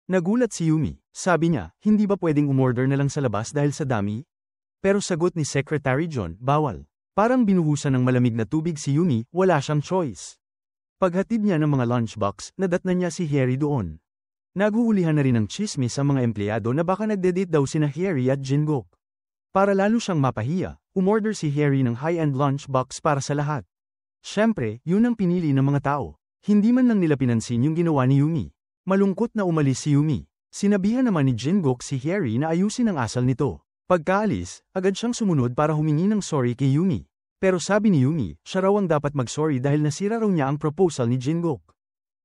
Speaker 1: Nagulat si Yumi. Sabi niya, hindi ba pwedeng umorder na lang sa labas dahil sa dami? Pero sagot ni Secretary John, bawal. Parang binuhusan ng malamig na tubig si Yumi, wala siyang choice. Paghatid niya ng mga lunchbox, nadatnan niya si Harry doon. Naguhulihan na rin ng chismis ang mga empleyado na baka nagde-date daw sina Harry at Jingok. Para lalo siyang mapahiya, umorder si Harry ng high-end lunchbox para sa lahat. Siyempre, yun ang pinili ng mga tao. Hindi man lang nila pinansin yung ginawa ni Yumi. Malungkot na umalis si Yumi. Sinabihan naman ni Jingok si Harry na ayusin ang asal nito. Pagkaalis, agad siyang sumunod para humingi ng sorry kay Yumi. Pero sabi ni Yumi, siya raw ang dapat mag-sorry dahil nasira raw niya ang proposal ni Jingok.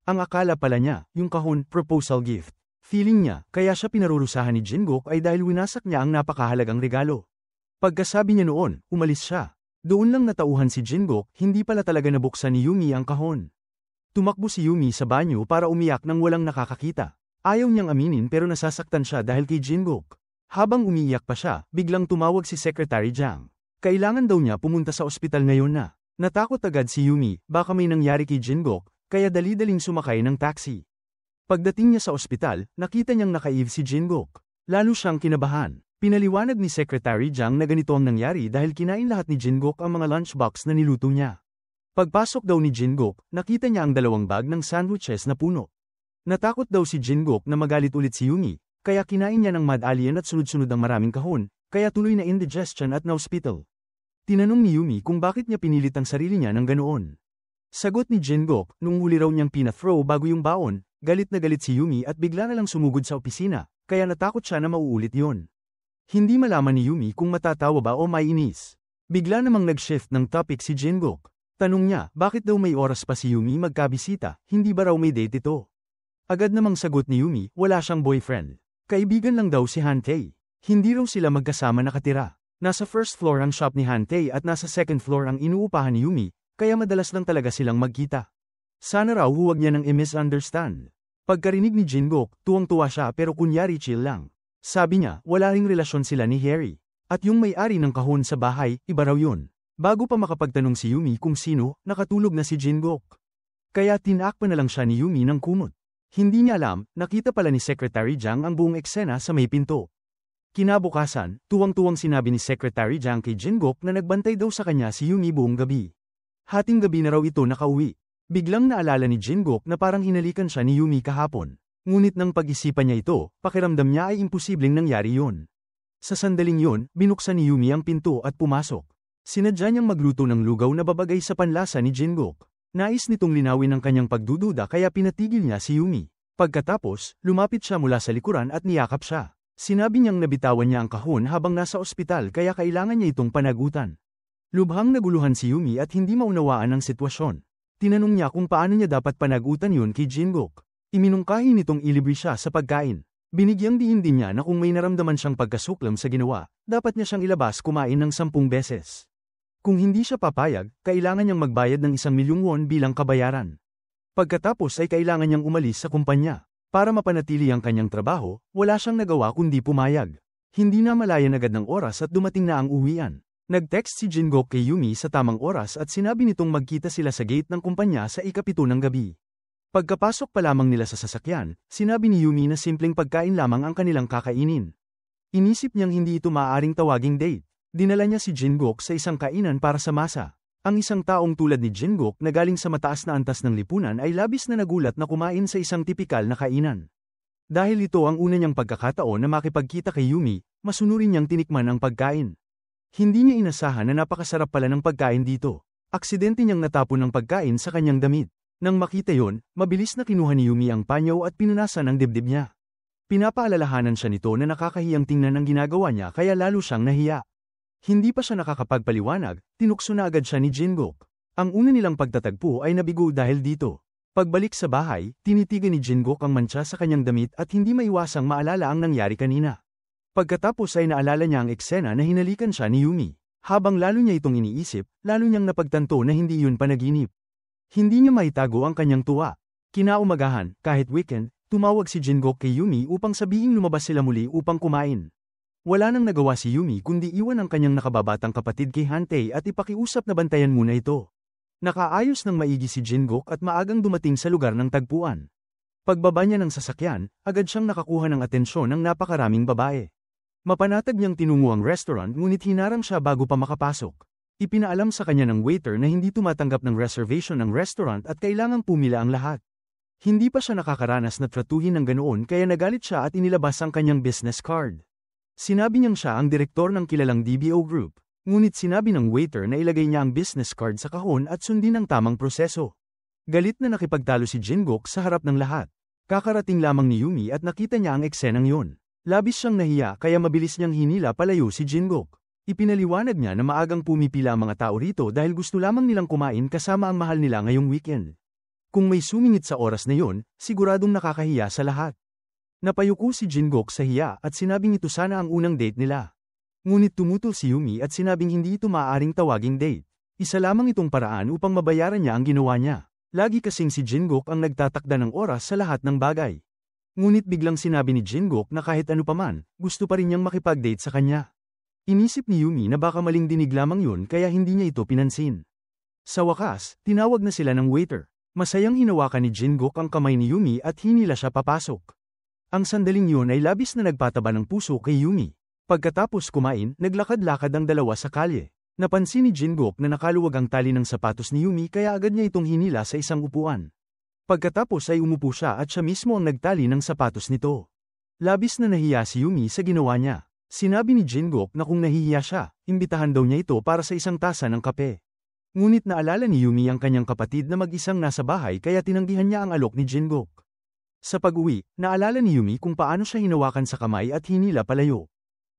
Speaker 1: Ang akala pala niya, yung kahon, proposal gift. Feeling niya, kaya siya pinarurusahan ni Jingok ay dahil winasak niya ang napakahalagang regalo. Pagkasabi niya noon, umalis siya. Doon lang natauhan si Jingok, hindi pala talaga nabuksan ni Yumi ang kahon. Tumakbo si Yumi sa banyo para umiyak nang walang nakakakita. Ayaw niyang aminin pero nasasaktan siya dahil kay Jingok. Habang umiiyak pa siya, biglang tumawag si Secretary Jang. Kailangan daw niya pumunta sa ospital ngayon na. Natakot agad si Yumi, baka may nangyari kay Jingok, kaya dali-daling sumakay ng taxi. Pagdating niya sa ospital, nakita niyang naka-eve si Jingok. Lalo siyang kinabahan. Pinaliwanag ni Secretary Jang na ganito ang nangyari dahil kinain lahat ni Jingok ang mga lunchbox na niluto niya. Pagpasok daw ni Jingok, nakita niya ang 2 bag ng sandwiches na puno. Natakot daw si Jingok na magalit ulit si Yumi, kaya kinain niya ng mad alien at sunod-sunod ang maraming kahon, kaya tuloy na indigestion at na-hospital. Tinanong ni Yumi kung bakit niya pinilit ang sarili niya ng ganoon. Sagot ni Jingok, nung huli raw niyang pina-throw bago yung baon, galit na galit si Yumi at bigla na lang sumugod sa opisina, kaya natakot siya na mauulit yon. Hindi malaman ni Yumi kung matatawa ba o maiinis. Bigla namang nag-shift ng topic si Jingok. Tanong niya, bakit daw may oras pa si Yumi magkabisita, hindi ba raw may date ito? Agad namang sagot ni Yumi, wala siyang boyfriend. Kaibigan lang daw si Hantei. Hindi raw sila magkasama nakatira. Nasa first floor ang shop ni Hantei at nasa second floor ang inuupahan ni Yumi, kaya madalas lang talaga silang magkita. Sana raw huwag niya nang i-misunderstand. Pagkarinig ni Jingok, tuwang-tuwa siya pero kunyari chill lang. Sabi niya, wala ring relasyon sila ni Harry. At yung may-ari ng kahon sa bahay, iba raw yun. Bago pa makapagtanong si Yumi kung sino, nakatulog na si Jingok. Kaya tinakpan na lang siya ni Yumi ng kumot. Hindi niya alam, nakita pala ni Secretary Jang ang buong eksena sa may pinto. Kinabukasan, tuwang-tuwang sinabi ni Secretary Jang kay Jingok na nagbantay daw sa kanya si Yumi buong gabi. Hating gabi na raw ito nakauwi. Biglang naalala ni Jingok na parang hinalikan siya ni Yumi kahapon. Ngunit nang pag-isipan niya ito, pakiramdam niya ay imposibleng nangyari yun. Sa sandaling yun, binuksan ni Yumi ang pinto at pumasok. Sinadya niyang magluto ng lugaw na babagay sa panlasa ni Jingok. Nais nitong linawin ang kanyang pagdududa kaya pinatigil niya si Yumi. Pagkatapos, lumapit siya mula sa likuran at niyakap siya. Sinabi niyang nabitawan niya ang kahon habang nasa ospital kaya kailangan niya itong panagutan. Lubhang naguluhan si Yumi at hindi maunawaan ang sitwasyon. Tinanong niya kung paano niya dapat panagutan yun kay Jingok. Iminungkahi nitong ilibre siya sa pagkain. Binigyang diin din niya na kung may naramdaman siyang pagkasuklam sa ginawa, dapat niya siyang ilabas kumain ng 10 beses. Kung hindi siya papayag, kailangan niyang magbayad ng 1,000,000 won bilang kabayaran. Pagkatapos ay kailangan niyang umalis sa kumpanya. Para mapanatili ang kanyang trabaho, wala siyang nagawa kundi pumayag. Hindi na malayan agad ng oras at dumating na ang uwian. Nag-text si Jingok kay Yumi sa tamang oras at sinabi nitong magkita sila sa gate ng kumpanya sa ika-7 ng gabi. Pagkapasok pa lamang nila sa sasakyan, sinabi ni Yumi na simpleng pagkain lamang ang kanilang kakainin. Inisip niyang hindi ito maaaring tawaging date. Dinala niya si Jingok sa isang kainan para sa masa. Ang isang taong tulad ni Jingok na galing sa mataas na antas ng lipunan ay labis na nagulat na kumain sa isang tipikal na kainan. Dahil ito ang una niyang pagkakataon na makipagkita kay Yumi, masunurin niyang tinikman ang pagkain. Hindi niya inasahan na napakasarap pala ng pagkain dito. Aksidente niyang natapon ang pagkain sa kanyang damit. Nang makita yon, mabilis na kinuha ni Yumi ang panyo at pinunasan ang dibdib niya. Pinapaalalahanan siya nito na nakakahiyang tingnan ang ginagawa niya kaya lalo siyang nahiya. Hindi pa siya nakakapagpaliwanag, tinukso na agad siya ni Jingok. Ang una nilang pagtatagpo ay nabigo dahil dito. Pagbalik sa bahay, tinitigan ni Jingok ang mantsa sa kanyang damit at hindi maiwasang maalala ang nangyari kanina. Pagkatapos ay naalala niya ang eksena na hinalikan siya ni Yumi. Habang lalo niya itong iniisip, lalo niyang napagtanto na hindi yun panaginip. Hindi niya maitago ang kanyang tuwa. Kinaumagahan, kahit weekend, tumawag si Jingok kay Yumi upang sabihing lumabas sila muli upang kumain. Wala nang nagawa si Yumi kundi iwan ang kanyang nakababatang kapatid kay Hantei at ipakiusap na bantayan muna ito. Nakaayos ng maigi si Jingok at maagang dumating sa lugar ng tagpuan. Pagbaba niya ng sasakyan, agad siyang nakakuha ng atensyon ng napakaraming babae. Mapanatag niyang tinungo ang restaurant ngunit hinarang siya bago pa makapasok. Ipinaalam sa kanya ng waiter na hindi tumatanggap ng reservation ng restaurant at kailangang pumila ang lahat. Hindi pa siya nakakaranas na tratuhin ng ganoon kaya nagalit siya at inilabas ang kanyang business card. Sinabi niyang siya ang direktor ng kilalang DBO Group, ngunit sinabi ng waiter na ilagay niya ang business card sa kahon at sundin ang tamang proseso. Galit na nakipagtalo si Jingok sa harap ng lahat. Kakarating lamang ni Yumi at nakita niya ang eksenang yon. Labis siyang nahiya kaya mabilis niyang hinila palayo si Jingok. Ipinaliwanag niya na maagang pumipila ang mga tao rito dahil gusto lamang nilang kumain kasama ang mahal nila ngayong weekend. Kung may sumingit sa oras na yon, siguradong nakakahiya sa lahat. Napayuko si Jingok sa hiya at sinabing ito sana ang unang date nila. Ngunit tumutol si Yumi at sinabing hindi ito maaaring tawaging date. Isa lamang itong paraan upang mabayaran niya ang ginawa niya. Lagi kasing si Jingok ang nagtatakda ng oras sa lahat ng bagay. Ngunit biglang sinabi ni Jingok na kahit ano paman, gusto pa rin niyang makipag-date sa kanya. Inisip ni Yumi na baka maling dinig lamang yun kaya hindi niya ito pinansin. Sa wakas, tinawag na sila ng waiter. Masayang hinawakan ni Jingok ang kamay ni Yumi at hinila siya papasok. Ang sandaling yun ay labis na nagpataba ng puso kay Yumi. Pagkatapos kumain, naglakad-lakad ang dalawa sa kalye. Napansin ni Jingok na nakaluwag ang tali ng sapatos ni Yumi kaya agad niya itong hinila sa isang upuan. Pagkatapos ay umupo siya at siya mismo ang nagtali ng sapatos nito. Labis na nahiya si Yumi sa ginawa niya. Sinabi ni Jingok na kung nahihiya siya, imbitahan daw niya ito para sa isang tasa ng kape. Ngunit naalala ni Yumi ang kanyang kapatid na mag-isang nasa bahay kaya tinanggihan niya ang alok ni Jingok. Sa pag-uwi, naalala ni Yumi kung paano siya hinawakan sa kamay at hinila palayo.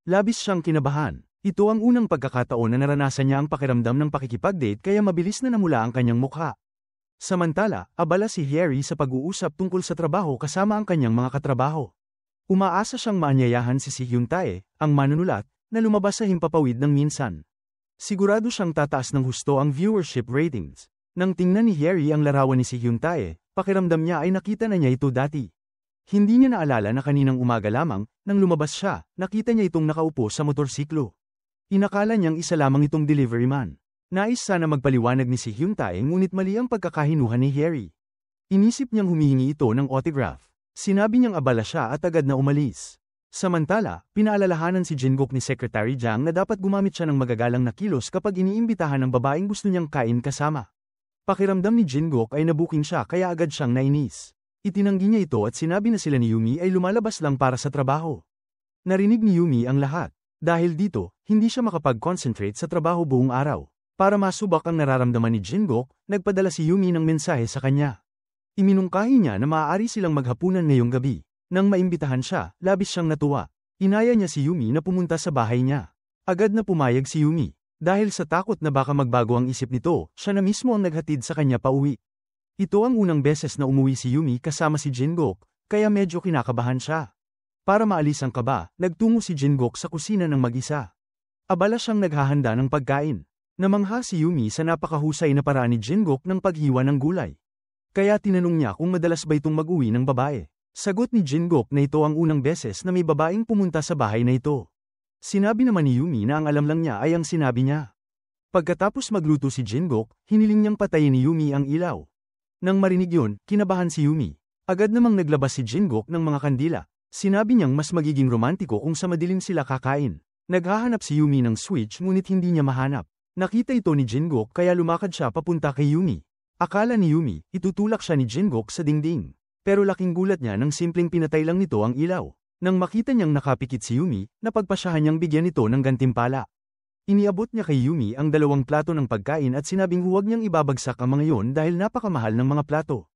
Speaker 1: Labis siyang kinabahan. Ito ang unang pagkakataon na naranasan niya ang pakiramdam ng pakikipag-date kaya mabilis na namula ang kanyang mukha. Samantala, abala si Harry sa pag-uusap tungkol sa trabaho kasama ang kanyang mga katrabaho. Umaasa siyang maanyayahan si Hyun Tae, ang manunulat, na lumabas sa himpapawid ng minsan. Sigurado siyang tataas ng husto ang viewership ratings. Nang tingnan ni Harry ang larawan ni Hyun Tae, pakiramdam niya ay nakita na niya ito dati. Hindi niya naalala na kaninang umaga lamang, nang lumabas siya, nakita niya itong nakaupo sa motorsiklo. Inakala niyang isa lamang itong delivery man. Nais sana magpaliwanag ni Hyun Tae ngunit mali ang pagkakahinuha ni Harry. Inisip niyang humihingi ito ng autograph. Sinabi niyang abala siya at agad na umalis. Samantala, pinaalalahanan si Jingok ni Secretary Jang na dapat gumamit siya ng magagalang na kilos kapag iniimbitahan ng babaeng gusto niyang kain kasama. Pakiramdam ni Jingok ay nabuking siya kaya agad siyang nainis. Itinanggi niya ito at sinabi na sila ni Yumi ay lumalabas lang para sa trabaho. Narinig ni Yumi ang lahat. Dahil dito, hindi siya makapag-concentrate sa trabaho buong araw. Para masubak ang nararamdaman ni Jingok, nagpadala si Yumi ng mensahe sa kanya. Iminungkahi niya na maaari silang maghapunan ngayong gabi. Nang maimbitahan siya, labis siyang natuwa. Inaya niya si Yumi na pumunta sa bahay niya. Agad na pumayag si Yumi. Dahil sa takot na baka magbago ang isip nito, siya na mismo ang naghatid sa kanya pauwi. Ito ang unang beses na umuwi si Yumi kasama si Jingok, kaya medyo kinakabahan siya. Para maalis ang kaba, nagtungo si Jingok sa kusina ng mag-isa. Abala siyang naghahanda ng pagkain. Namangha si Yumi sa napakahusay na paraan ni Jingok ng paghiwa ng gulay. Kaya tinanong niya kung madalas ba itong mag-uwi ng babae. Sagot ni Jingok na ito ang unang beses na may babaeng pumunta sa bahay na ito. Sinabi naman ni Yumi na ang alam lang niya ay ang sinabi niya. Pagkatapos magluto si Jingok, hiniling niyang patayin ni Yumi ang ilaw. Nang marinig yun, kinabahan si Yumi. Agad namang naglabas si Jingok ng mga kandila. Sinabi niyang mas magiging romantiko kung sa madilim sila kakain. Naghahanap si Yumi ng switch ngunit hindi niya mahanap. Nakita ito ni Jingok kaya lumakad siya papunta kay Yumi. Akala ni Yumi, itutulak siya ni Jingok sa dingding. Pero laking gulat niya nang simpleng pinatay lang nito ang ilaw. Nang makita niyang nakapikit si Yumi, napagpasyahan niyang bigyan ito ng gantimpala. Iniabot niya kay Yumi ang 2 plato ng pagkain at sinabing huwag niyang ibabagsak ang mga yon dahil napakamahal ng mga plato.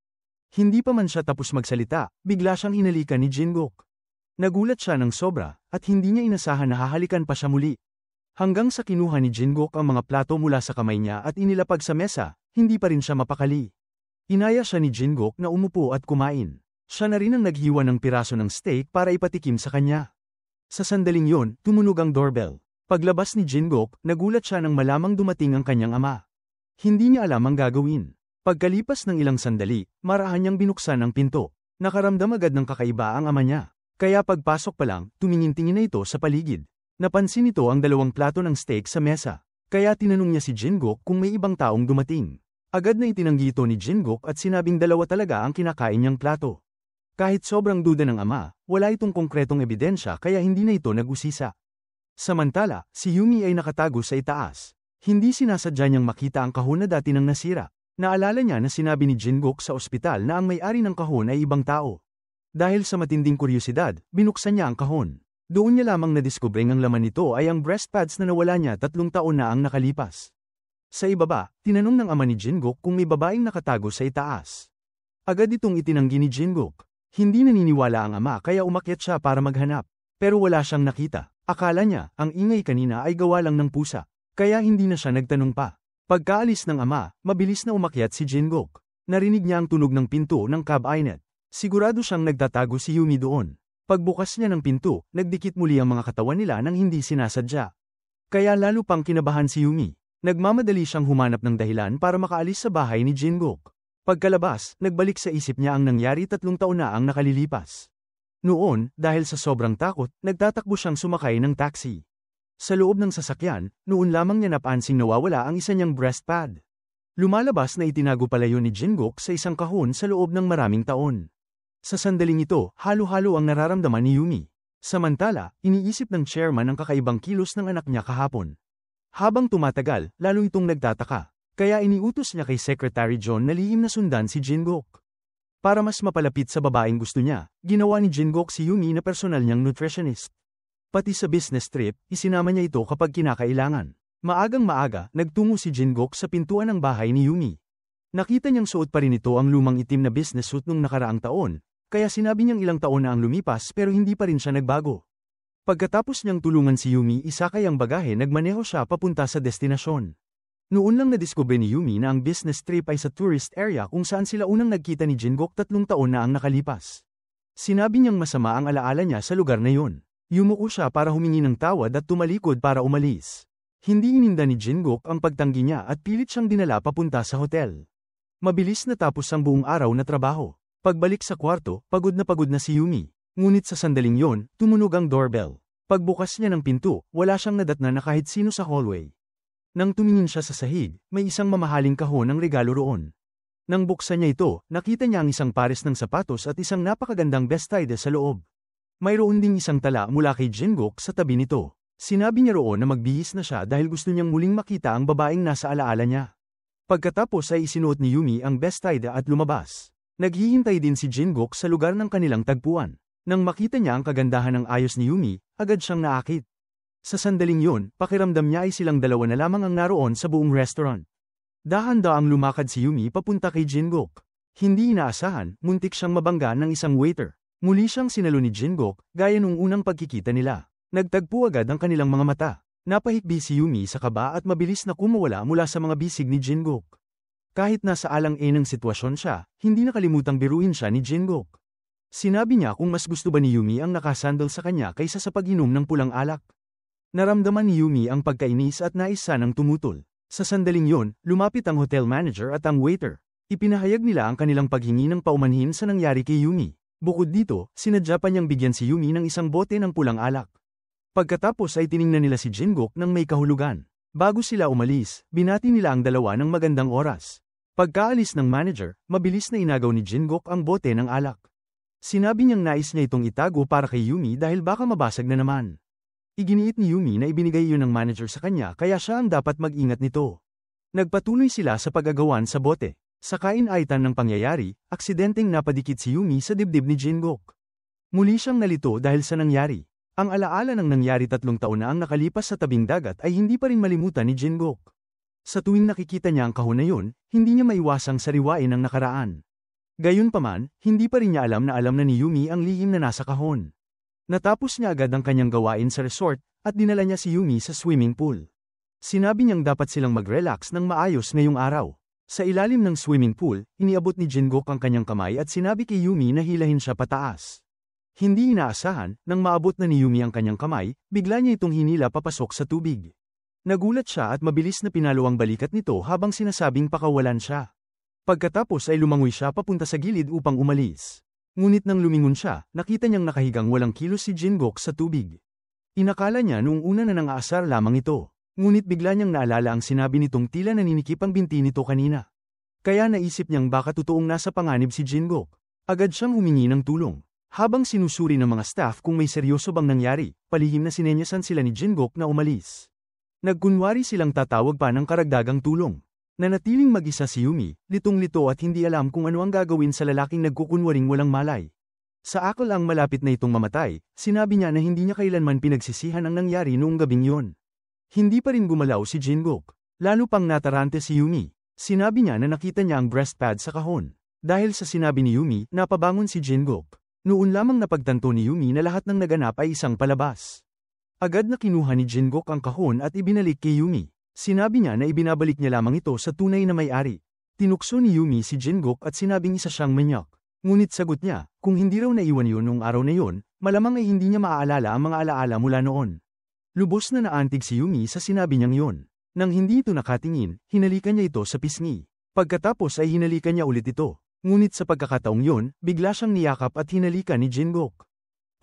Speaker 1: Hindi pa man siya tapos magsalita, bigla siyang hinalikan ni Jingok. Nagulat siya ng sobra, at hindi niya inasahan na hahalikan pa siya muli. Hanggang sa kinuha ni Jingok ang mga plato mula sa kamay niya at inilapag sa mesa, hindi pa rin siya mapakali. Inaya siya ni Jingok na umupo at kumain. Siya na rin ang naghiwa ng piraso ng steak para ipatikim sa kanya. Sa sandaling yon, tumunog ang doorbell. Paglabas ni Jingok, nagulat siya nang malamang dumating ang kanyang ama. Hindi niya alam ang gagawin. Pagkalipas ng ilang sandali, marahan niyang binuksan ang pinto. Nakaramdam agad ng kakaiba ang ama niya. Kaya pagpasok pa lang, tumingin-tingin na ito sa paligid. Napansin ito ang 2 plato ng steak sa mesa. Kaya tinanong niya si Jingok kung may ibang taong dumating. Agad na itinanggi ito ni Jingok at sinabing 2 talaga ang kinakain niyang plato. Kahit sobrang duda ng ama, wala itong konkretong ebidensya kaya hindi na ito nag-usisa. Samantala, si Yumi ay nakatago sa itaas. Hindi sinasadya niyang makita ang kahon na dati nang nasira. Naalala niya na sinabi ni Jingok sa ospital na ang may-ari ng kahon ay ibang tao. Dahil sa matinding kuryosidad, binuksan niya ang kahon. Doon niya lamang nadiskubring ang laman nito ay ang breast pads na nawala niya 3 taon na ang nakalipas. Sa ibaba, tinanong ng ama ni Jingok kung may babaeng nakatago sa itaas. Agad itong itinanggi ni Jingok. Hindi naniniwala ang ama kaya umakyat siya para maghanap. Pero wala siyang nakita. Akala niya, ang ingay kanina ay gawa lang ng pusa. Kaya hindi na siya nagtanong pa. Pagkaalis ng ama, mabilis na umakyat si Jingok. Narinig niya ang tunog ng pinto ng cabinet. Sigurado siyang nagtatago si Yumi doon. Pagbukas niya ng pinto, nagdikit muli ang mga katawan nila nang hindi sinasadya. Kaya lalo pang kinabahan si Yumi. Nagmamadali siyang humanap ng dahilan para makaalis sa bahay ni Jingok. Pagkalabas, nagbalik sa isip niya ang nangyari 3 taon na ang nakalilipas. Noon, dahil sa sobrang takot, nagtatakbo siyang sumakay ng taxi. Sa loob ng sasakyan, noon lamang niya napansing nawawala ang isa niyang breast pad. Lumalabas na itinago pala yun ni Jingok sa isang kahon sa loob ng maraming taon. Sa sandaling ito, halo-halo ang nararamdaman ni Yumi. Samantala, iniisip ng chairman ang kakaibang kilos ng anak niya kahapon. Habang tumatagal, lalo itong nagtataka. Kaya iniutos niya kay Secretary John na lihim na sundan si Jingok. Para mas mapalapit sa babaeng gusto niya, ginawa ni Jingok si Yumi na personal niyang nutritionist. Pati sa business trip, isinama niya ito kapag kinakailangan. Maagang maaga, nagtungo si Jingok sa pintuan ng bahay ni Yumi. Nakita niyang suot pa rin ito ang lumang itim na business suit nung nakaraang taon, kaya sinabi niyang ilang taon na ang lumipas pero hindi pa rin siya nagbago. Pagkatapos niyang tulungan si Yumi isakay ang bagahe nagmaneho siya papunta sa destinasyon. Noon lang nadiskubre ni Yumi na ang business trip ay sa tourist area kung saan sila unang nagkita ni Jingok 3 taon na ang nakalipas. Sinabi niyang masama ang alaala niya sa lugar na yun. Yumuko siya para humingi ng tawad at tumalikod para umalis. Hindi ininda ni Jingok ang pagtanggi niya at pilit siyang dinala papunta sa hotel. Mabilis natapos ang buong araw na trabaho. Pagbalik sa kwarto, pagod na si Yumi. Ngunit sa sandaling yon, tumunog ang doorbell. Pagbukas niya ng pinto, wala siyang nadatna na kahit sino sa hallway. Nang tumingin siya sa sahig, may isang mamahaling kahon ng regalo roon. Nang buksan niya ito, nakita niya ang isang pares ng sapatos at isang napakagandang vestide sa loob. Mayroon ding isang tala mula kay Jingok sa tabi nito. Sinabi niya roon na magbihis na siya dahil gusto niyang muling makita ang babaeng nasa alaala niya. Pagkatapos ay isinuot ni Yumi ang vestide at lumabas. Naghihintay din si Jingok sa lugar ng kanilang tagpuan. Nang makita niya ang kagandahan ng ayos ni Yumi, agad siyang naakit. Sa sandaling yon, pakiramdam niya ay silang dalawa na lamang ang naroon sa buong restaurant. Dahan-daang lumakad si Yumi papunta kay Jingok. Hindi inaasahan, muntik siyang mabangga ng isang waiter. Muli siyang sinalo ni Jingok, gaya nung unang pagkikita nila. Nagtagpo agad ang kanilang mga mata. Napahikbi si Yumi sa kaba at mabilis na kumawala mula sa mga bisig ni Jingok. Kahit nasa alang-enang sitwasyon siya, hindi nakalimutang biruin siya ni Jingok. Sinabi niya kung mas gusto ba ni Yumi ang nakasandal sa kanya kaysa sa pag-inom ng pulang alak. Naramdaman ni Yumi ang pagkainis at nais sanang tumutol. Sa sandaling yon, lumapit ang hotel manager at ang waiter. Ipinahayag nila ang kanilang paghingi ng paumanhin sa nangyari kay Yumi. Bukod dito, sinadya pa niyang bigyan si Yumi ng isang bote ng pulang alak. Pagkatapos ay tiningnan nila si Jingok nang may kahulugan. Bago sila umalis, binati nila ang dalawa ng magandang oras. Pagkaalis ng manager, mabilis na inagaw ni Jingok ang bote ng alak. Sinabi niyang nais niya itong itago para kay Yumi dahil baka mabasag na naman. Iginiit ni Yumi na ibinigay iyon ng manager sa kanya kaya siya ang dapat mag-ingat nito. Nagpatuloy sila sa pag-agawan sa bote. Sa kainaitan ng pangyayari, aksidenteng napadikit si Yumi sa dibdib ni Jingok. Muli siyang nalito dahil sa nangyari. Ang alaala ng nangyari 3 taon na ang nakalipas sa tabing dagat ay hindi pa rin malimutan ni Jingok. Sa tuwing nakikita niya ang kahon na yun, hindi niya maiwasang sariwain ang nakaraan. Gayunpaman, hindi pa rin niya alam na ni Yumi ang lihim na nasa kahon. Natapos niya agad ang kanyang gawain sa resort, at dinala niya si Yumi sa swimming pool. Sinabi niyang dapat silang mag-relax ng maayos ngayong araw. Sa ilalim ng swimming pool, iniabot ni Jingok ang kanyang kamay at sinabi kay Yumi na hilahin siya pataas. Hindi inaasahan, nang maabot na ni Yumi ang kanyang kamay, bigla niya itong hinila papasok sa tubig. Nagulat siya at mabilis na pinalo ang balikat nito habang sinasabing pakawalan siya. Pagkatapos ay lumangoy siya papunta sa gilid upang umalis. Ngunit nang lumingon siya, nakita niyang nakahigang walang kilos si Jingok sa tubig. Inakala niya noong una na nang-aasar lamang ito. Ngunit bigla niyang naalala ang sinabi nitong tila naninikip ang binti nito kanina. Kaya naisip niyang baka totoong nasa panganib si Jingok. Agad siyang humingi ng tulong. Habang sinusuri ng mga staff kung may seryoso bang nangyari, palihim na sinenyasan sila ni Jingok na umalis. Nagkunwari silang tatawag pa ng karagdagang tulong. Nanatiling mag-isa si Yumi, litong-lito at hindi alam kung ano ang gagawin sa lalaking nagkukunwaring walang malay. Sa akal ang malapit na itong mamatay, sinabi niya na hindi niya kailanman pinagsisihan ang nangyari noong gabing yon. Hindi pa rin gumalaw si Jingok. Lalo pang natarante si Yumi. Sinabi niya na nakita niya ang breast pad sa kahon. Dahil sa sinabi ni Yumi, napabangon si Jingok. Noon lamang napagtanto ni Yumi na lahat ng naganap ay isang palabas. Agad na kinuha ni Jingok ang kahon at ibinalik kay Yumi. Sinabi niya na ibinabalik niya lamang ito sa tunay na may-ari. Tinukso ni Yumi si Jingok at sinabing isa siyang manyak. Ngunit sagot niya, kung hindi raw naiwan yun noong araw na yun, malamang ay hindi niya maaalala ang mga alaala mula noon. Lubos na naantig si Yumi sa sinabi niyang yun. Nang hindi ito nakatingin, hinalikan niya ito sa pisngi. Pagkatapos ay hinalikan niya ulit ito. Ngunit sa pagkakataong yun, bigla siyang niyakap at hinalikan ni Jingok.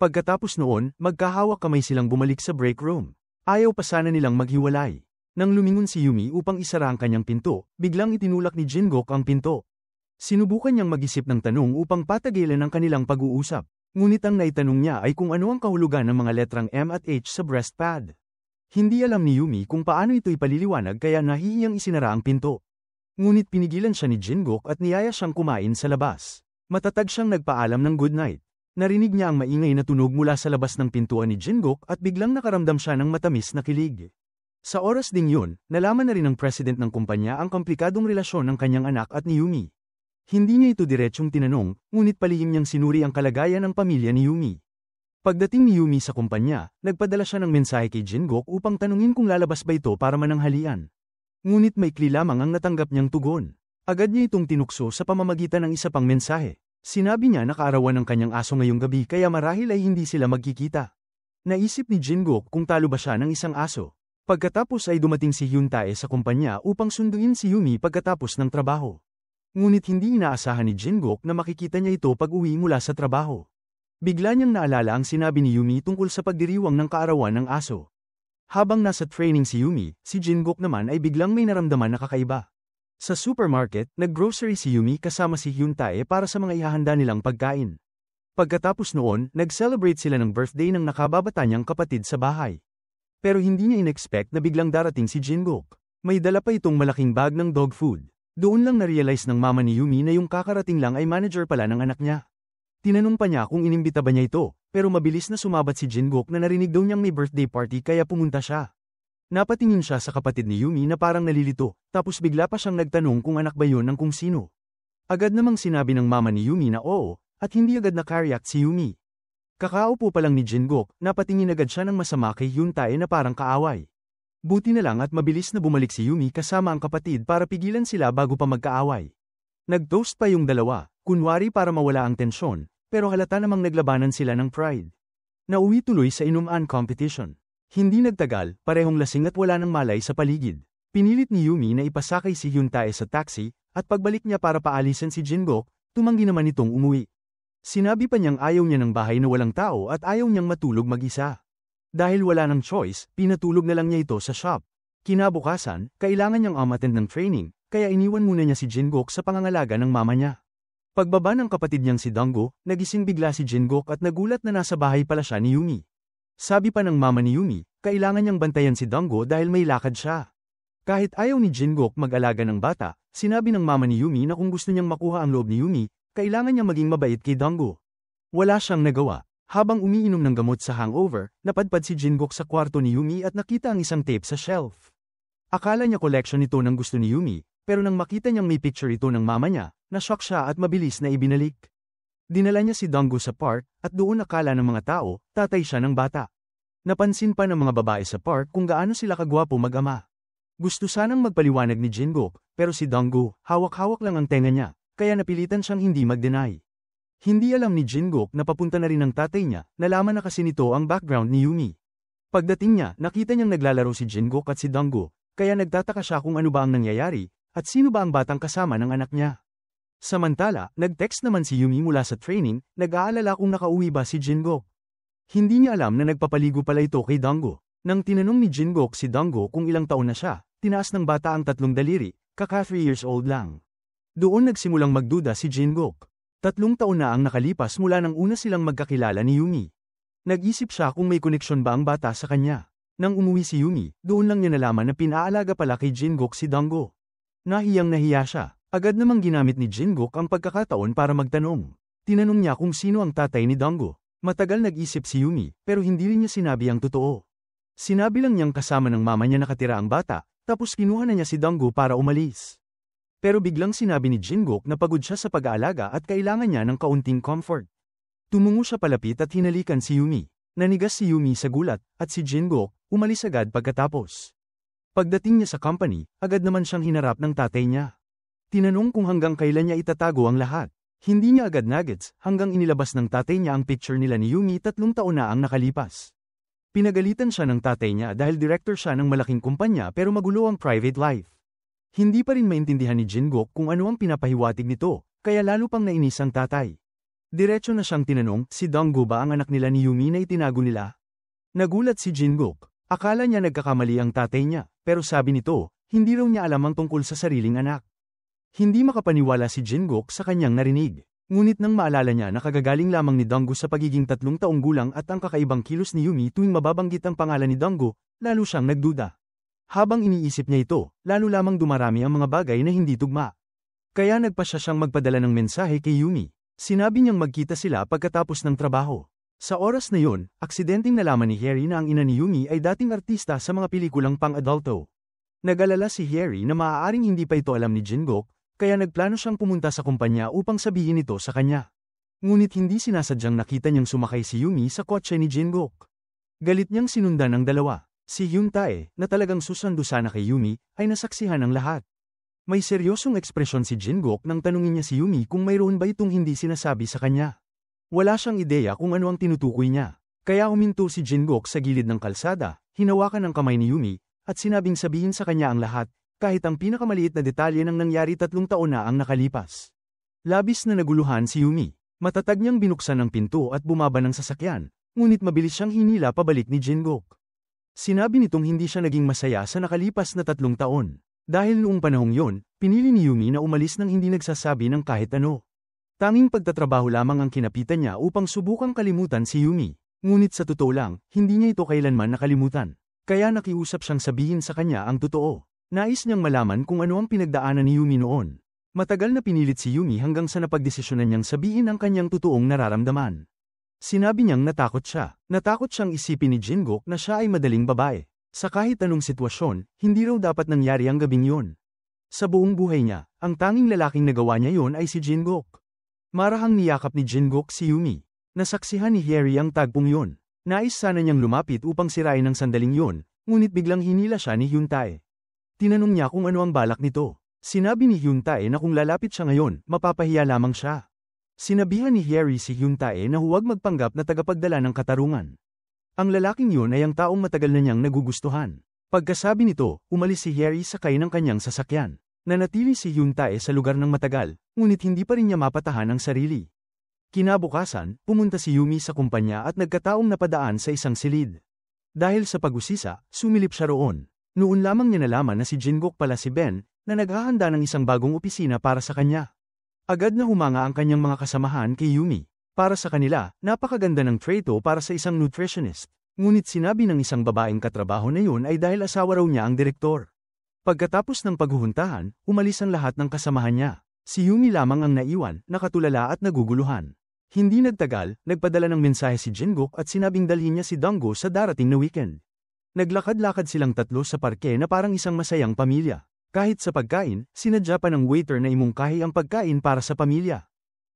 Speaker 1: Pagkatapos noon, magkahawak kamay silang bumalik sa break room. Ayaw pa sana nilang maghiwalay. Nang lumingon si Yumi upang isara ang kanyang pinto, biglang itinulak ni Jingok ang pinto. Sinubukan niyang mag-isip ng tanong upang patagilan ang kanilang pag-uusap. Ngunit ang naitanong niya ay kung ano ang kahulugan ng mga letrang M at H sa breast pad. Hindi alam ni Yumi kung paano ito ipaliliwanag kaya nahihiyang isinara ang pinto. Ngunit pinigilan siya ni Jingok at niyaya siyang kumain sa labas. Matatag siyang nagpaalam ng good night. Narinig niya ang maingay na tunog mula sa labas ng pintuan ni Jingok at biglang nakaramdam siya ng matamis na kilig. Sa oras ding yun, nalaman na rin ng president ng kumpanya ang komplikadong relasyon ng kanyang anak at ni Yumi. Hindi niya ito diretsyong tinanong, ngunit palihim niyang sinuri ang kalagayan ng pamilya ni Yumi. Pagdating ni Yumi sa kumpanya, nagpadala siya ng mensahe kay Jingok upang tanungin kung lalabas ba ito para mananghalian. Ngunit maikli lamang ang natanggap niyang tugon. Agad niya itong tinukso sa pamamagitan ng isa pang mensahe. Sinabi niya na kaarawan ng kanyang aso ngayong gabi kaya marahil ay hindi sila magkikita. Naisip ni Jingok kung talo ba siya ng isang aso. Pagkatapos ay dumating si Hyun Tae sa kumpanya upang sunduin si Yumi pagkatapos ng trabaho. Ngunit hindi inaasahan ni Jingok na makikita niya ito pag-uwi mula sa trabaho. Bigla niyang naalala ang sinabi ni Yumi tungkol sa pagdiriwang ng kaarawan ng aso. Habang nasa training si Yumi, si Jingok naman ay biglang may naramdaman na kakaiba. Sa supermarket, nag-grocery si Yumi kasama si Hyun Tae para sa mga ihahanda nilang pagkain. Pagkatapos noon, nag-celebrate sila ng birthday ng nakababata niyang kapatid sa bahay. Pero hindi niya in-expect na biglang darating si Jingok. May dala pa itong malaking bag ng dog food. Doon lang na-realize ng mama ni Yumi na yung kakarating lang ay manager pala ng anak niya. Tinanong pa niya kung inimbita ba niya ito, pero mabilis na sumabat si Jingok na narinig daw niyang may birthday party kaya pumunta siya. Napatingin siya sa kapatid ni Yumi na parang nalilito, tapos bigla pa siyang nagtanong kung anak ba yun ng kung sino. Agad namang sinabi ng mama ni Yumi na oo, at hindi agad na-react si Yumi. Kakaupo pa lang ni Jingok, napatingin agad siya ng masama kay Hyun Tae na parang kaaway. Buti na lang at mabilis na bumalik si Yumi kasama ang kapatid para pigilan sila bago pa magkaaway. Nag-toast pa yung dalawa, kunwari para mawala ang tensyon, pero halata namang naglabanan sila ng pride. Nauwi tuloy sa inuman competition. Hindi nagtagal, parehong lasing at wala ng malay sa paligid. Pinilit ni Yumi na ipasakay si Hyun Tae sa taxi, at pagbalik niya para paalisan si Jingok, tumanggi naman itong umuwi. Sinabi pa niyang ayaw niya ng bahay na walang tao at ayaw niyang matulog mag-isa. Dahil wala ng choice, pinatulog na lang niya ito sa shop. Kinabukasan, kailangan niyang umattend ng training, kaya iniwan muna niya si Jingkook sa pangangalaga ng mama niya. Pagbaba ng kapatid niyang si Donggo, nagising bigla si Jingkook at nagulat na nasa bahay pala siya ni Yumi. Sabi pa ng mama ni Yumi, kailangan niyang bantayan si Donggo dahil may lakad siya. Kahit ayaw ni Jingkook mag-alaga ng bata, sinabi ng mama ni Yumi na kung gusto niyang makuha ang loob ni Yumi, kailangan niyang maging mabait kay Donggo. Wala siyang nagawa. Habang umiinom ng gamot sa hangover, napadpad si Jingkook sa kwarto ni Yumi at nakita ang isang tape sa shelf. Akala niya collection ito ng gusto ni Yumi, pero nang makita niyang may picture ito ng mama niya, na-shock siya at mabilis na ibinalik. Dinala niya si Donggo sa park, at doon akala ng mga tao, tatay siya ng bata. Napansin pa ng mga babae sa park kung gaano sila kagwapo mag-ama. Gusto sanang magpaliwanag ni Jingkook, pero si Donggo, hawak-hawak lang ang tenga niya, kaya napilitan siyang hindi mag-deny. Hindi alam ni Jingkook na papunta na rin ang tatay niya, nalaman na kasi nito ang background ni Yumi. Pagdating niya, nakita niyang naglalaro si Jingkook at si Donggo, kaya nagtataka siya kung ano ba ang nangyayari, at sino ba ang batang kasama ng anak niya. Samantala, nag-text naman si Yumi mula sa training, nag-aalala kung nakauwi ba si Jingkook. Hindi niya alam na nagpapaligo pala ito kay Donggo. Nang tinanong ni Jingkook si Donggo kung ilang taon na siya, tinaas ng bata ang 3 daliri, kaka 3 years old lang. Doon nagsimulang magduda si Jingkook. 3 taon na ang nakalipas mula nang una silang magkakilala ni Yumi. Nag-isip siya kung may koneksyon ba ang bata sa kanya. Nang umuwi si Yumi, doon lang niya nalaman na pinaalaga pala kay Jingkook si Donggo. Nahiyang nahiya siya. Agad namang ginamit ni Jingkook ang pagkakataon para magtanong. Tinanong niya kung sino ang tatay ni Donggo. Matagal nag-isip si Yumi, pero hindi rin niya sinabi ang totoo. Sinabi lang niyang kasama ng mama niya nakatira ang bata, tapos kinuha na niya si Donggo para umalis. Pero biglang sinabi ni Jingkook na pagod siya sa pag-aalaga at kailangan niya ng kaunting comfort. Tumungo siya palapit at hinalikan si Yumi. Nanigas si Yumi sa gulat, at si Jingkook, umalis agad pagkatapos. Pagdating niya sa company, agad naman siyang hinarap ng tatay niya. Tinanong kung hanggang kailan niya itatago ang lahat. Hindi niya agad nagets, hanggang inilabas ng tatay niya ang picture nila ni Yumi 3 taon na ang nakalipas. Pinagalitan siya ng tatay niya dahil director siya ng malaking kumpanya pero magulo ang private life. Hindi pa rin maintindihan ni Jingkook kung ano ang pinapahiwatig nito, kaya lalo pang nainis ang tatay. Diretso na siyang tinanong, si Donggo ba ang anak nila ni Yumi na itinago nila? Nagulat si Jingkook. Akala niya nagkakamali ang tatay niya, pero sabi nito, hindi raw niya alam ang tungkol sa sariling anak. Hindi makapaniwala si Jingkook sa kanyang narinig. Ngunit nang maalala niya na kagagaling lamang ni Donggo sa pagiging 3 taong gulang at ang kakaibang kilos ni Yumi tuwing mababanggit ang pangalan ni Donggo, lalo siyang nagduda. Habang iniisip niya ito, lalo lamang dumarami ang mga bagay na hindi tugma. Kaya nagpasya siyang magpadala ng mensahe kay Yumi. Sinabi niyang magkita sila pagkatapos ng trabaho. Sa oras na yun, aksidenteng nalaman ni Harry na ang ina ni Yumi ay dating artista sa mga pelikulang pang-adulto. Nag-alala si Harry na maaaring hindi pa ito alam ni Jingkook, kaya nagplano siyang pumunta sa kumpanya upang sabihin ito sa kanya. Ngunit hindi sinasadyang nakita niyang sumakay si Yumi sa kotse ni Jingkook. Galit niyang sinundan ang dalawa. Si Hyun Tae, na talagang susando sana kay Yumi, ay nasaksihan ang lahat. May seryosong ekspresyon si Jingkook nang tanungin niya si Yumi kung mayroon ba itong hindi sinasabi sa kanya. Wala siyang ideya kung ano ang tinutukoy niya. Kaya huminto si Jingkook sa gilid ng kalsada, hinawakan ang kamay ni Yumi, at sinabing sabihin sa kanya ang lahat, kahit ang pinakamaliit na detalye ng nangyari 3 taon na ang nakalipas. Labis na naguluhan si Yumi. Matatag niyang binuksan ang pinto at bumaba ng sasakyan, ngunit mabilis siyang hinila pabalik ni Jingkook. Sinabi nitong hindi siya naging masaya sa nakalipas na 3 taon. Dahil noong panahong yon, pinili ni Yumi na umalis nang hindi nagsasabi ng kahit ano. Tanging pagtatrabaho lamang ang kinapitan niya upang subukang kalimutan si Yumi. Ngunit sa totoo lang, hindi niya ito kailanman nakalimutan. Kaya nakiusap siyang sabihin sa kanya ang totoo. Nais niyang malaman kung ano ang pinagdaanan ni Yumi noon. Matagal na pinilit si Yumi hanggang sa napagdesisyonan niyang sabihin ang kanyang totoong nararamdaman. Sinabi niyang natakot siya. Natakot siyang isipin ni Jingkook na siya ay madaling babae. Sa kahit anong sitwasyon, hindi raw dapat nangyari ang gabing yun. Sa buong buhay niya, ang tanging lalaking nagawa niya yon ay si Jingkook. Marahang niyakap ni Jingkook si Yumi. Nasaksihan ni Harry ang tagpong yun. Nais sana niyang lumapit upang sirain ang sandaling yun, ngunit biglang hinila siya ni Hyun Tae. Tinanong niya kung ano ang balak nito. Sinabi ni Hyun Tae na kung lalapit siya ngayon, mapapahiya lamang siya. Sinabihan ni Harry si Hyun Tae na huwag magpanggap na tagapagdala ng katarungan. Ang lalaking yun ay ang taong matagal na niyang nagugustuhan. Pagkasabi nito, umalis si Harry sakay ng kanyang sasakyan. Nanatili si Hyun Tae sa lugar ng matagal, ngunit hindi pa rin niya mapatahan ang sarili. Kinabukasan, pumunta si Yumi sa kumpanya at nagkataong napadaan sa isang silid. Dahil sa pag-usisa, sumilip siya roon. Noon lamang niya nalaman na si Jingok pala si Ben, na naghahanda ng isang bagong opisina para sa kanya. Agad na humanga ang kanyang mga kasamahan kay Yumi. Para sa kanila, napakaganda ng traito para sa isang nutritionist. Ngunit sinabi ng isang babaeng katrabaho na yun ay dahil asawa raw niya ang direktor. Pagkatapos ng paghuhuntahan, umalis ang lahat ng kasamahan niya. Si Yumi lamang ang naiwan, nakatulala at naguguluhan. Hindi nagtagal, nagpadala ng mensahe si Jingok at sinabing dalhin niya si Donggo sa darating na weekend. Naglakad-lakad silang tatlo sa parke na parang isang masayang pamilya. Kahit sa pagkain, sinadya pa ng waiter na imungkahi ang pagkain para sa pamilya.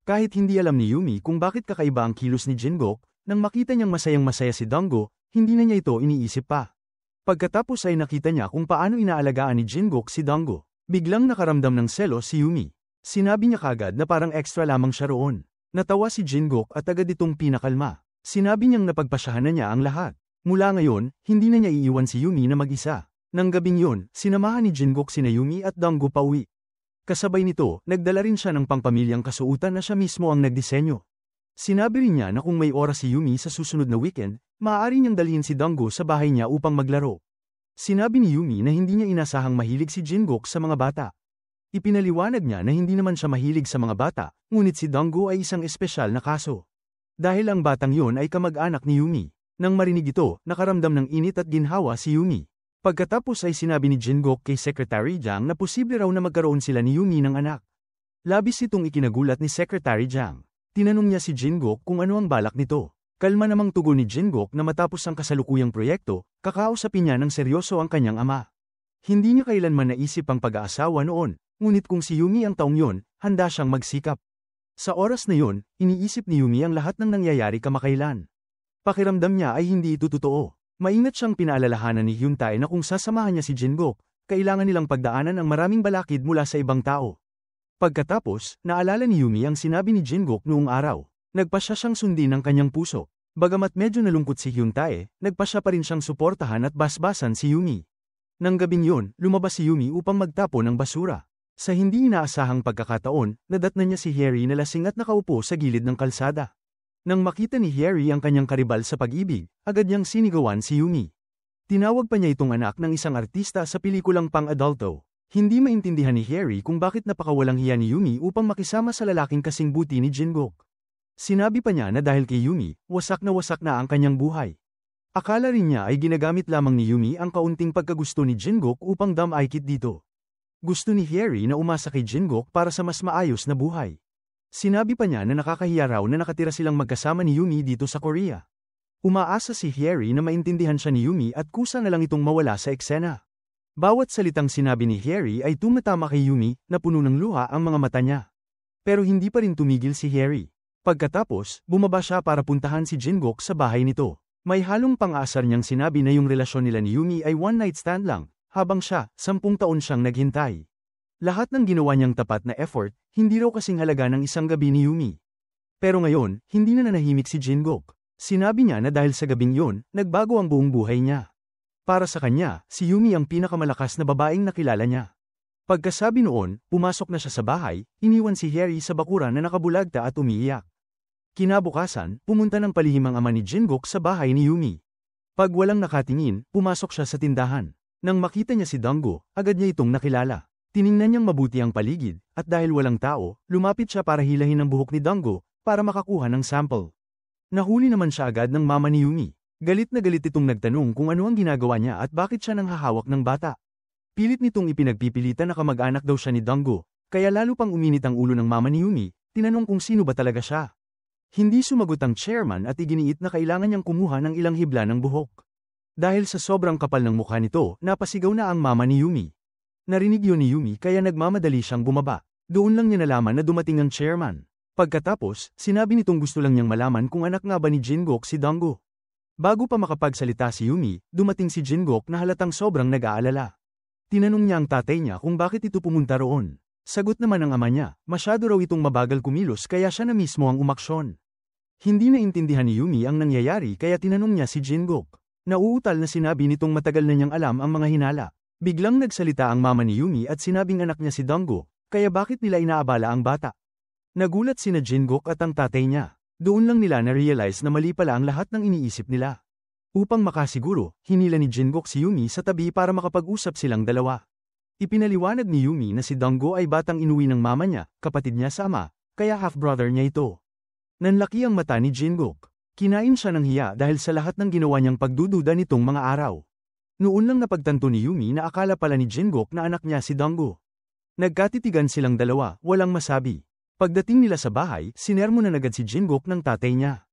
Speaker 1: Kahit hindi alam ni Yumi kung bakit kakaiba ang kilos ni Jingok, nang makita niyang masayang-masaya si Donggo, hindi na niya ito iniisip pa. Pagkatapos ay nakita niya kung paano inaalagaan ni Jingok si Donggo. Biglang nakaramdam ng selos si Yumi. Sinabi niya kagad na parang extra lamang siya roon. Natawa si Jingok at agad itong pinakalma. Sinabi niyang napagpasyahan na niya ang lahat. Mula ngayon, hindi na niya iiwan si Yumi na mag-isa. Nang gabing yun, sinamahan ni Jingok sina Yumi at Donggo pauwi. Kasabay nito, nagdala rin siya ng pangpamilyang kasuotan na siya mismo ang nagdisenyo. Sinabi rin niya na kung may oras si Yumi sa susunod na weekend, maaari niyang dalhin si Donggo sa bahay niya upang maglaro. Sinabi ni Yumi na hindi niya inasahang mahilig si Jingok sa mga bata. Ipinaliwanag niya na hindi naman siya mahilig sa mga bata, ngunit si Donggo ay isang espesyal na kaso. Dahil ang batang yon ay kamag-anak ni Yumi. Nang marinig ito, nakaramdam ng init at ginhawa si Yumi. Pagkatapos ay sinabi ni Jingok kay Secretary Jiang na posible raw na magkaroon sila ni Yumi ng anak. Labis itong ikinagulat ni Secretary Jiang. Tinanong niya si Jingok kung ano ang balak nito. Kalma namang tugon ni Jingok na matapos ang kasalukuyang proyekto, kakausapin niya ng seryoso ang kanyang ama. Hindi niya kailanman naisip ang pag-aasawa noon. Ngunit kung si Yumi ang taong yon, handa siyang magsikap. Sa oras na yon, iniisip ni Yumi ang lahat ng nangyayari kamakailan. Pakiramdam niya ay hindi ito totoo. Maingat siyang pinaalalahanan ni Hyuntae na kung sasamahan niya si Jingok, kailangan nilang pagdaanan ang maraming balakid mula sa ibang tao. Pagkatapos, naalala ni Yumi ang sinabi ni Jingok noong araw. Nagpasya siyang sundin ang kanyang puso. Bagamat medyo nalungkot si Hyuntae, nagpasya pa rin siyang suportahan at basbasan si Yumi. Nang gabing yon, lumabas si Yumi upang magtapon ng basura. Sa hindi inaasahang pagkakataon, nadatnan niya si Harry na lasing at nakaupo sa gilid ng kalsada. Nang makita ni Harry ang kanyang karibal sa pag-ibig, agad niyang sinigawan si Yumi. Tinawag pa niya itong anak ng isang artista sa pelikulang pang-adulto. Hindi maintindihan ni Harry kung bakit napakawalang hiya ni Yumi upang makisama sa lalaking kasing buti ni Jingok. Sinabi pa niya na dahil kay Yumi, wasak na ang kanyang buhay. Akala rin niya ay ginagamit lamang ni Yumi ang kaunting pagkagusto ni Jingok upang damaykit dito. Gusto ni Harry na umasa kay Jingok para sa mas maayos na buhay. Sinabi pa niya na nakakahiya raw na nakatira silang magkasama ni Yumi dito sa Korea. Umaasa si Harry na maintindihan siya ni Yumi at kusa na lang itong mawala sa eksena. Bawat salitang sinabi ni Harry ay tumatama kay Yumi na puno ng luha ang mga mata niya. Pero hindi pa rin tumigil si Harry. Pagkatapos, bumaba siya para puntahan si Jingok sa bahay nito. May halong pang-aasar niyang sinabi na yung relasyon nila ni Yumi ay one-night stand lang. Habang siya, 10 taon siyang naghintay. Lahat ng ginawa niyang tapat na effort, hindi raw kasing halaga ng isang gabi ni Yumi. Pero ngayon, hindi na nanahimik si Jingok. Sinabi niya na dahil sa gabing yon, nagbago ang buong buhay niya. Para sa kanya, si Yumi ang pinakamalakas na babaeng nakilala niya. Pagkasabi noon, pumasok na siya sa bahay, iniwan si Harry sa bakuran na nakabulagta at umiiyak. Kinabukasan, pumunta ng palihim ang ama ni Jingok sa bahay ni Yumi. Pag walang nakatingin, pumasok siya sa tindahan. Nang makita niya si Donggo, agad niya itong nakilala. Tiningnan niyang mabuti ang paligid, at dahil walang tao, lumapit siya para hilahin ang buhok ni Donggo, para makakuha ng sample. Nahuli naman siya agad ng mama ni Yumi. Galit na galit itong nagtanong kung ano ang ginagawa niya at bakit siya nang hahawak ng bata. Pilit nitong ipinagpipilitan na kamag-anak daw siya ni Donggo, kaya lalo pang uminit ang ulo ng mama ni Yumi, tinanong kung sino ba talaga siya. Hindi sumagot ang chairman at iginiit na kailangan niyang kumuha ng ilang hibla ng buhok. Dahil sa sobrang kapal ng mukha nito, napasigaw na ang mama ni Yumi. Narinig yun ni Yumi kaya nagmamadali siyang bumaba. Doon lang niya nalaman na dumating ang chairman. Pagkatapos, sinabi nitong gusto lang niyang malaman kung anak nga ba ni Jingok si Donggo. Bago pa makapagsalita si Yumi, dumating si Jingok na halatang sobrang nag-aalala. Tinanong niya ang tatay niya kung bakit ito pumunta roon. Sagot naman ng ama niya, masyado raw itong mabagal kumilos kaya siya na mismo ang umaksyon. Hindi naintindihan ni Yumi ang nangyayari kaya tinanong niya si Jingok. Nauutal na sinabi nitong matagal na niyang alam ang mga hinala. Biglang nagsalita ang mama ni Yumi at sinabing anak niya si Donggo, kaya bakit nila inaabala ang bata? Nagulat sina Jingok at ang tatay niya. Doon lang nila na-realize na mali pala ang lahat ng iniisip nila. Upang makasiguro, hinila ni Jingok si Yumi sa tabi para makapag-usap silang dalawa. Ipinaliwanag ni Yumi na si Donggo ay batang inuwi ng mama niya, kapatid niya sa ama, kaya half-brother niya ito. Nanlaki ang mata ni Jingok. Kinain siya ng hiya dahil sa lahat ng ginawa niyang pagdududa nitong mga araw. Noon lang napagtanto ni Yumi na akala pala ni Jingok na anak niya si Donggo. Nagkatitigan silang dalawa, walang masabi. Pagdating nila sa bahay, sinermo na agad si Jingok ng tatay niya.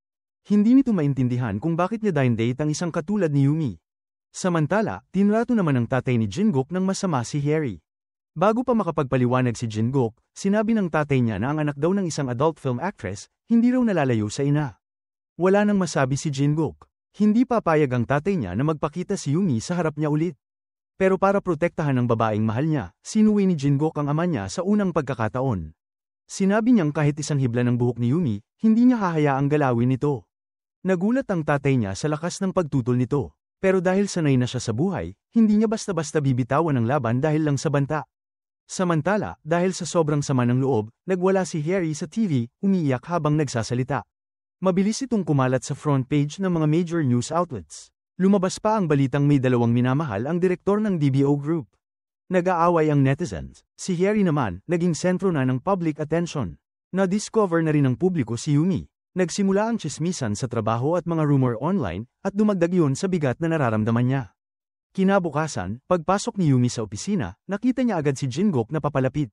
Speaker 1: Hindi nito maintindihan kung bakit niya date ang isang katulad ni Yumi. Samantala, tinrato naman ng tatay ni Jingok ng masama si Harry. Bago pa makapagpaliwanag si Jingok, sinabi ng tatay niya na ang anak daw ng isang adult film actress, hindi raw nalalayo sa ina. Wala nang masabi si Jingok. Hindi papayag ang tatay niya na magpakita si Yumi sa harap niya ulit. Pero para protektahan ang babaeng mahal niya, sinuwi ni Jingok ang ama niya sa unang pagkakataon. Sinabi niyang kahit isang hibla ng buhok ni Yumi, hindi niya hahayaang galawin ito. Nagulat ang tatay niya sa lakas ng pagtutol nito. Pero dahil sanay na siya sa buhay, hindi niya basta-basta bibitawan ang laban dahil lang sa banta. Samantala, dahil sa sobrang sama ng loob, nagwala si Harry sa TV, umiiyak habang nagsasalita. Mabilis itong kumalat sa front page ng mga major news outlets. Lumabas pa ang balitang may dalawang minamahal ang direktor ng DBO Group. Nag-aaway ang netizens. Si Harry naman, naging sentro na ng public attention. Na-discover na rin ng publiko si Yumi. Nagsimula ang tsismisan sa trabaho at mga rumor online, at dumagdag yun sa bigat na nararamdaman niya. Kinabukasan, pagpasok ni Yumi sa opisina, nakita niya agad si Jingok na papalapit.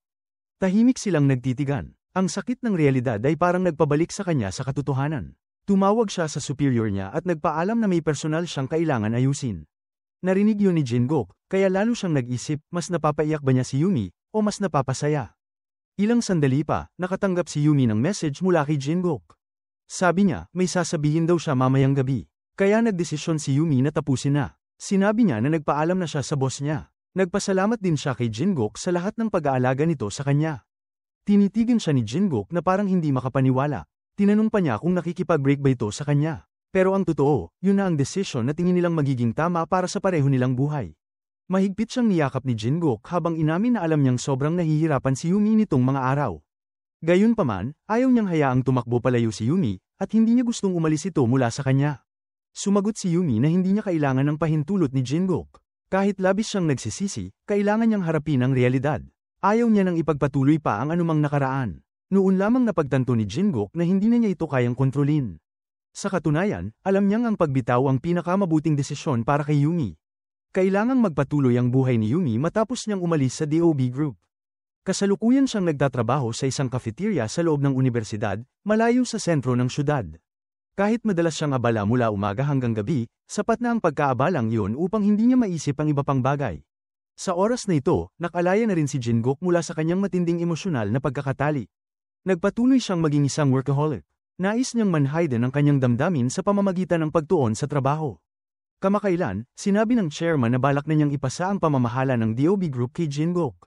Speaker 1: Tahimik silang nagtitigan. Ang sakit ng realidad ay parang nagpabalik sa kanya sa katotohanan. Tumawag siya sa superior niya at nagpaalam na may personal siyang kailangan ayusin. Narinig yun ni Jingok, kaya lalo siyang nag-isip, mas napapaiyak ba niya si Yumi, o mas napapasaya. Ilang sandali pa, nakatanggap si Yumi ng message mula kay Jingok. Sabi niya, may sasabihin daw siya mamayang gabi. Kaya nagdesisyon si Yumi na tapusin na. Sinabi niya na nagpaalam na siya sa boss niya. Nagpasalamat din siya kay Jingok sa lahat ng pag-aalaga nito sa kanya. Tinitigan siya ni Jingok na parang hindi makapaniwala. Tinanong pa niya kung nakikipag-break ba ito sa kanya. Pero ang totoo, yun na ang desisyon na tingin nilang magiging tama para sa pareho nilang buhay. Mahigpit siyang niyakap ni Jingok habang inamin na alam niyang sobrang nahihirapan si Yumi nitong mga araw. Gayunpaman, ayaw niyang hayaang tumakbo palayo si Yumi, at hindi niya gustong umalis ito mula sa kanya. Sumagot si Yumi na hindi niya kailangan ng pahintulot ni Jingok. Kahit labis siyang nagsisisi, kailangan niyang harapin ang realidad. Ayaw niya nang ipagpatuloy pa ang anumang nakaraan. Noon lamang napagtanto ni Jingok na hindi na niya ito kayang kontrolin. Sa katunayan, alam niyang ang pagbitaw ang pinakamabuting desisyon para kay Yumi. Kailangang magpatuloy ang buhay ni Yumi matapos niyang umalis sa DOB Group. Kasalukuyan siyang nagtatrabaho sa isang cafeteria sa loob ng universidad, malayo sa sentro ng syudad. Kahit madalas siyang abala mula umaga hanggang gabi, sapat na ang pagkaabalang iyon upang hindi niya maisip ang iba pang bagay. Sa oras na ito, nakalaya na rin si Jingok mula sa kanyang matinding emosyonal na pagkakatali. Nagpatuloy siyang maging isang workaholic. Nais niyang manhiden ang kanyang damdamin sa pamamagitan ng pagtuon sa trabaho. Kamakailan, sinabi ng chairman na balak na niyang ipasa ang pamamahala ng DOB Group kay Jingok.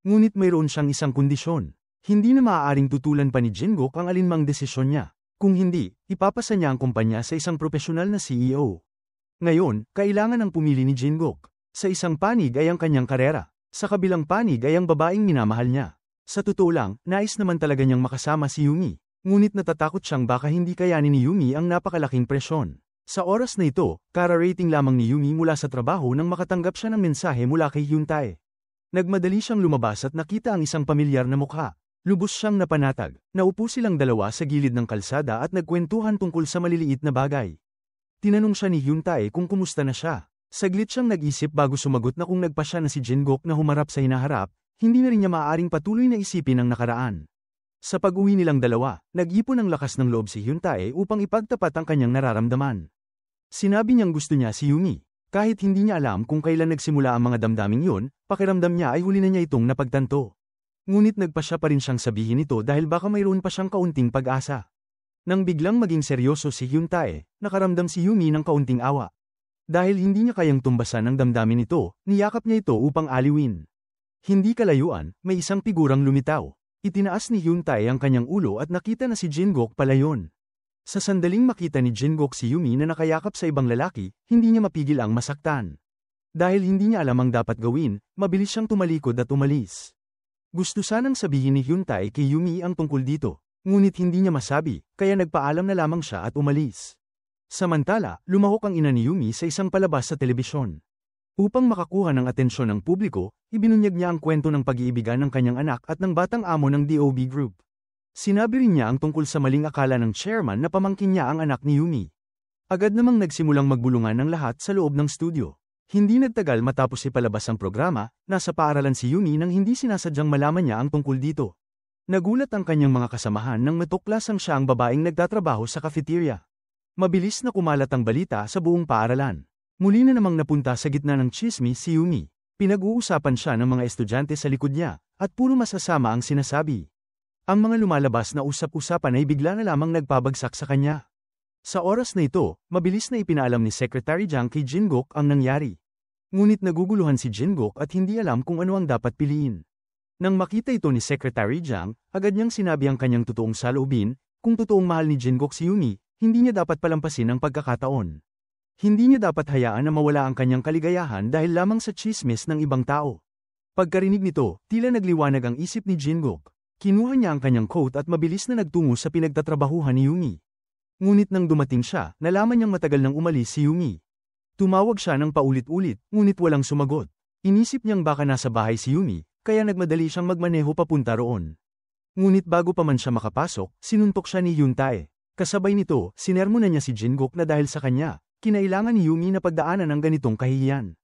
Speaker 1: Ngunit mayroon siyang isang kondisyon. Hindi na maaaring tutulan pa ni Jingok ang alinmang desisyon niya. Kung hindi, ipapasa niya ang kumpanya sa isang profesional na CEO. Ngayon, kailangan ang pumili ni Jingok. Sa isang panig ay ang kanyang karera. Sa kabilang panig ay ang babaeng minamahal niya. Sa totoo lang, nais naman talaga niyang makasama si Yumi. Ngunit natatakot siyang baka hindi kayanin ni Yumi ang napakalaking presyon. Sa oras na ito, kara-rating lamang ni Yumi mula sa trabaho nang makatanggap siya ng mensahe mula kay Hyuntae. Nagmadali siyang lumabas at nakita ang isang pamilyar na mukha. Lubos siyang napanatag. Naupo silang dalawa sa gilid ng kalsada at nagkwentuhan tungkol sa maliliit na bagay. Tinanong siya ni Hyuntae kung kumusta na siya. Saglit siyang nag-isip bago sumagot na kung nagpa siya na si Jingok na humarap sa hinaharap, hindi na rin niya maaaring patuloy na isipin ang nakaraan. Sa pag-uwi nilang dalawa, nag-ipon ng lakas ng loob si Hyuntae upang ipagtapat ang kanyang nararamdaman. Sinabi niyang gusto niya si Yumi. Kahit hindi niya alam kung kailan nagsimula ang mga damdaming yun, pakiramdam niya ay huli na niya itong napagtanto. Ngunit nagpasya pa rin siyang sabihin ito dahil baka mayroon pa siyang kaunting pag-asa. Nang biglang maging seryoso si Hyuntae, nakaramdam si Yumi ng kaunting awa. Dahil hindi niya kayang tumbasan ang damdamin nito, niyakap niya ito upang aliwin. Hindi kalayuan, may isang figurang lumitaw. Itinaas ni Hyuntae ang kanyang ulo at nakita na si Jingok pala yun. Sa sandaling makita ni Jingok si Yumi na nakayakap sa ibang lalaki, hindi niya mapigil ang masaktan. Dahil hindi niya alam ang dapat gawin, mabilis siyang tumalikod at umalis. Gusto sanang sabihin ni Hyuntae kay Yumi ang tungkol dito, ngunit hindi niya masabi, kaya nagpaalam na lamang siya at umalis. Samantala, lumahok ang ina ni Yumi sa isang palabas sa telebisyon. Upang makakuha ng atensyon ng publiko, ibinunyag niya ang kwento ng pag-iibigan ng kanyang anak at ng batang amo ng DOB Group. Sinabi rin niya ang tungkol sa maling akala ng chairman na pamangkin niya ang anak ni Yumi. Agad namang nagsimulang magbulungan ng lahat sa loob ng studio. Hindi nagtagal matapos ipalabas ang programa, nasa paaralan si Yumi nang hindi sinasadyang malaman niya ang tungkol dito. Nagulat ang kanyang mga kasamahan nang matuklasang siya ang babaeng nagtatrabaho sa cafeteria. Mabilis na kumalat ang balita sa buong paaralan. Muli na namang napunta sa gitna ng tsismis si Yumi. Pinag-uusapan siya ng mga estudyante sa likod niya, at puro masasama ang sinasabi. Ang mga lumalabas na usap-usapan ay bigla na lamang nagpabagsak sa kanya. Sa oras na ito, mabilis na ipinaalam ni Secretary Jang kay Jin-guk ang nangyari. Ngunit naguguluhan si Jin-guk at hindi alam kung ano ang dapat piliin. Nang makita ito ni Secretary Jang, agad niyang sinabi ang kanyang totoong saloobin, kung totoong mahal ni Jin-guk si Yumi, hindi niya dapat palampasin ang pagkakataon. Hindi niya dapat hayaan na mawala ang kanyang kaligayahan dahil lamang sa chismis ng ibang tao. Pagkarinig nito, tila nagliwanag ang isip ni Jin-guk. Kinuha niya ang kanyang coat at mabilis na nagtungo sa pinagtatrabahuhan ni Yumi. Ngunit nang dumating siya, nalaman niyang matagal nang umalis si Yumi. Tumawag siya ng paulit-ulit, ngunit walang sumagot. Inisip niyang baka nasa bahay si Yumi, kaya nagmadali siyang magmaneho papunta roon. Ngunit bago pa man siya makapasok, sinuntok siya ni Yuntae. Kasabay nito, sinermonan niya si Jin-guk na dahil sa kanya, kinailangan ni Yumi na pagdaanan ng ganitong kahihiyan.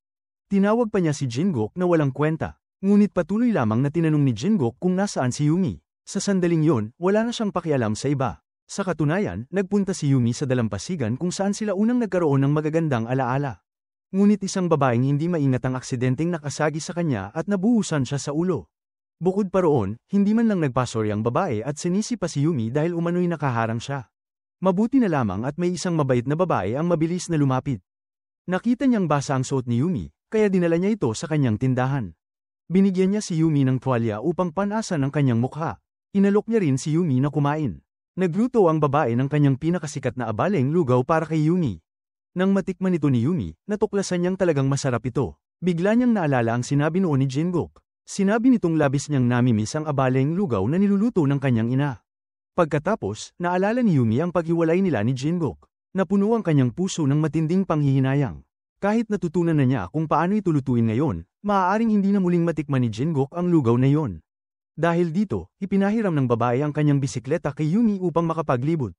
Speaker 1: Tinawag pa niya si Jin-guk na walang kwenta, ngunit patuloy lamang na tinanong ni Jin-guk kung nasaan si Yumi. Sa sandaling yon, wala na siyang pakialam sa iba. Sa katunayan, nagpunta si Yumi sa dalampasigan kung saan sila unang nagkaroon ng magagandang alaala. Ngunit isang babaeng hindi maingat ang aksidenteng nakasagi sa kanya at nabuhusan siya sa ulo. Bukod pa roon, hindi man lang nagpasorry ang babae at sinisi pa si Yumi dahil umano'y nakaharang siya. Mabuti na lamang at may isang mabait na babae ang mabilis na lumapit. Nakita niyang basa ang suot ni Yumi, kaya dinala niya ito sa kanyang tindahan. Binigyan niya si Yumi ng tuwalya upang panasan ang kanyang mukha. Inalok niya rin si Yumi na kumain. Nagluto ang babae ng kanyang pinakasikat na abaleng lugaw para kay Yumi. Nang matikman ito ni Yumi, natuklasan niyang talagang masarap ito. Bigla niyang naalala ang sinabi noon ni Jin-guk. Sinabi nitong labis niyang namimiss ang abaleng lugaw na niluluto ng kanyang ina. Pagkatapos, naalala ni Yumi ang paghiwalay nila ni Jin-guk. Napuno ang kanyang puso ng matinding panghihinayang. Kahit natutunan na niya kung paano ito lutuin ngayon, maaaring hindi na muling matikman ni Jin-guk ang lugaw na yon. Dahil dito, ipinahiram ng babae ang kanyang bisikleta kay Yumi upang makapaglibot.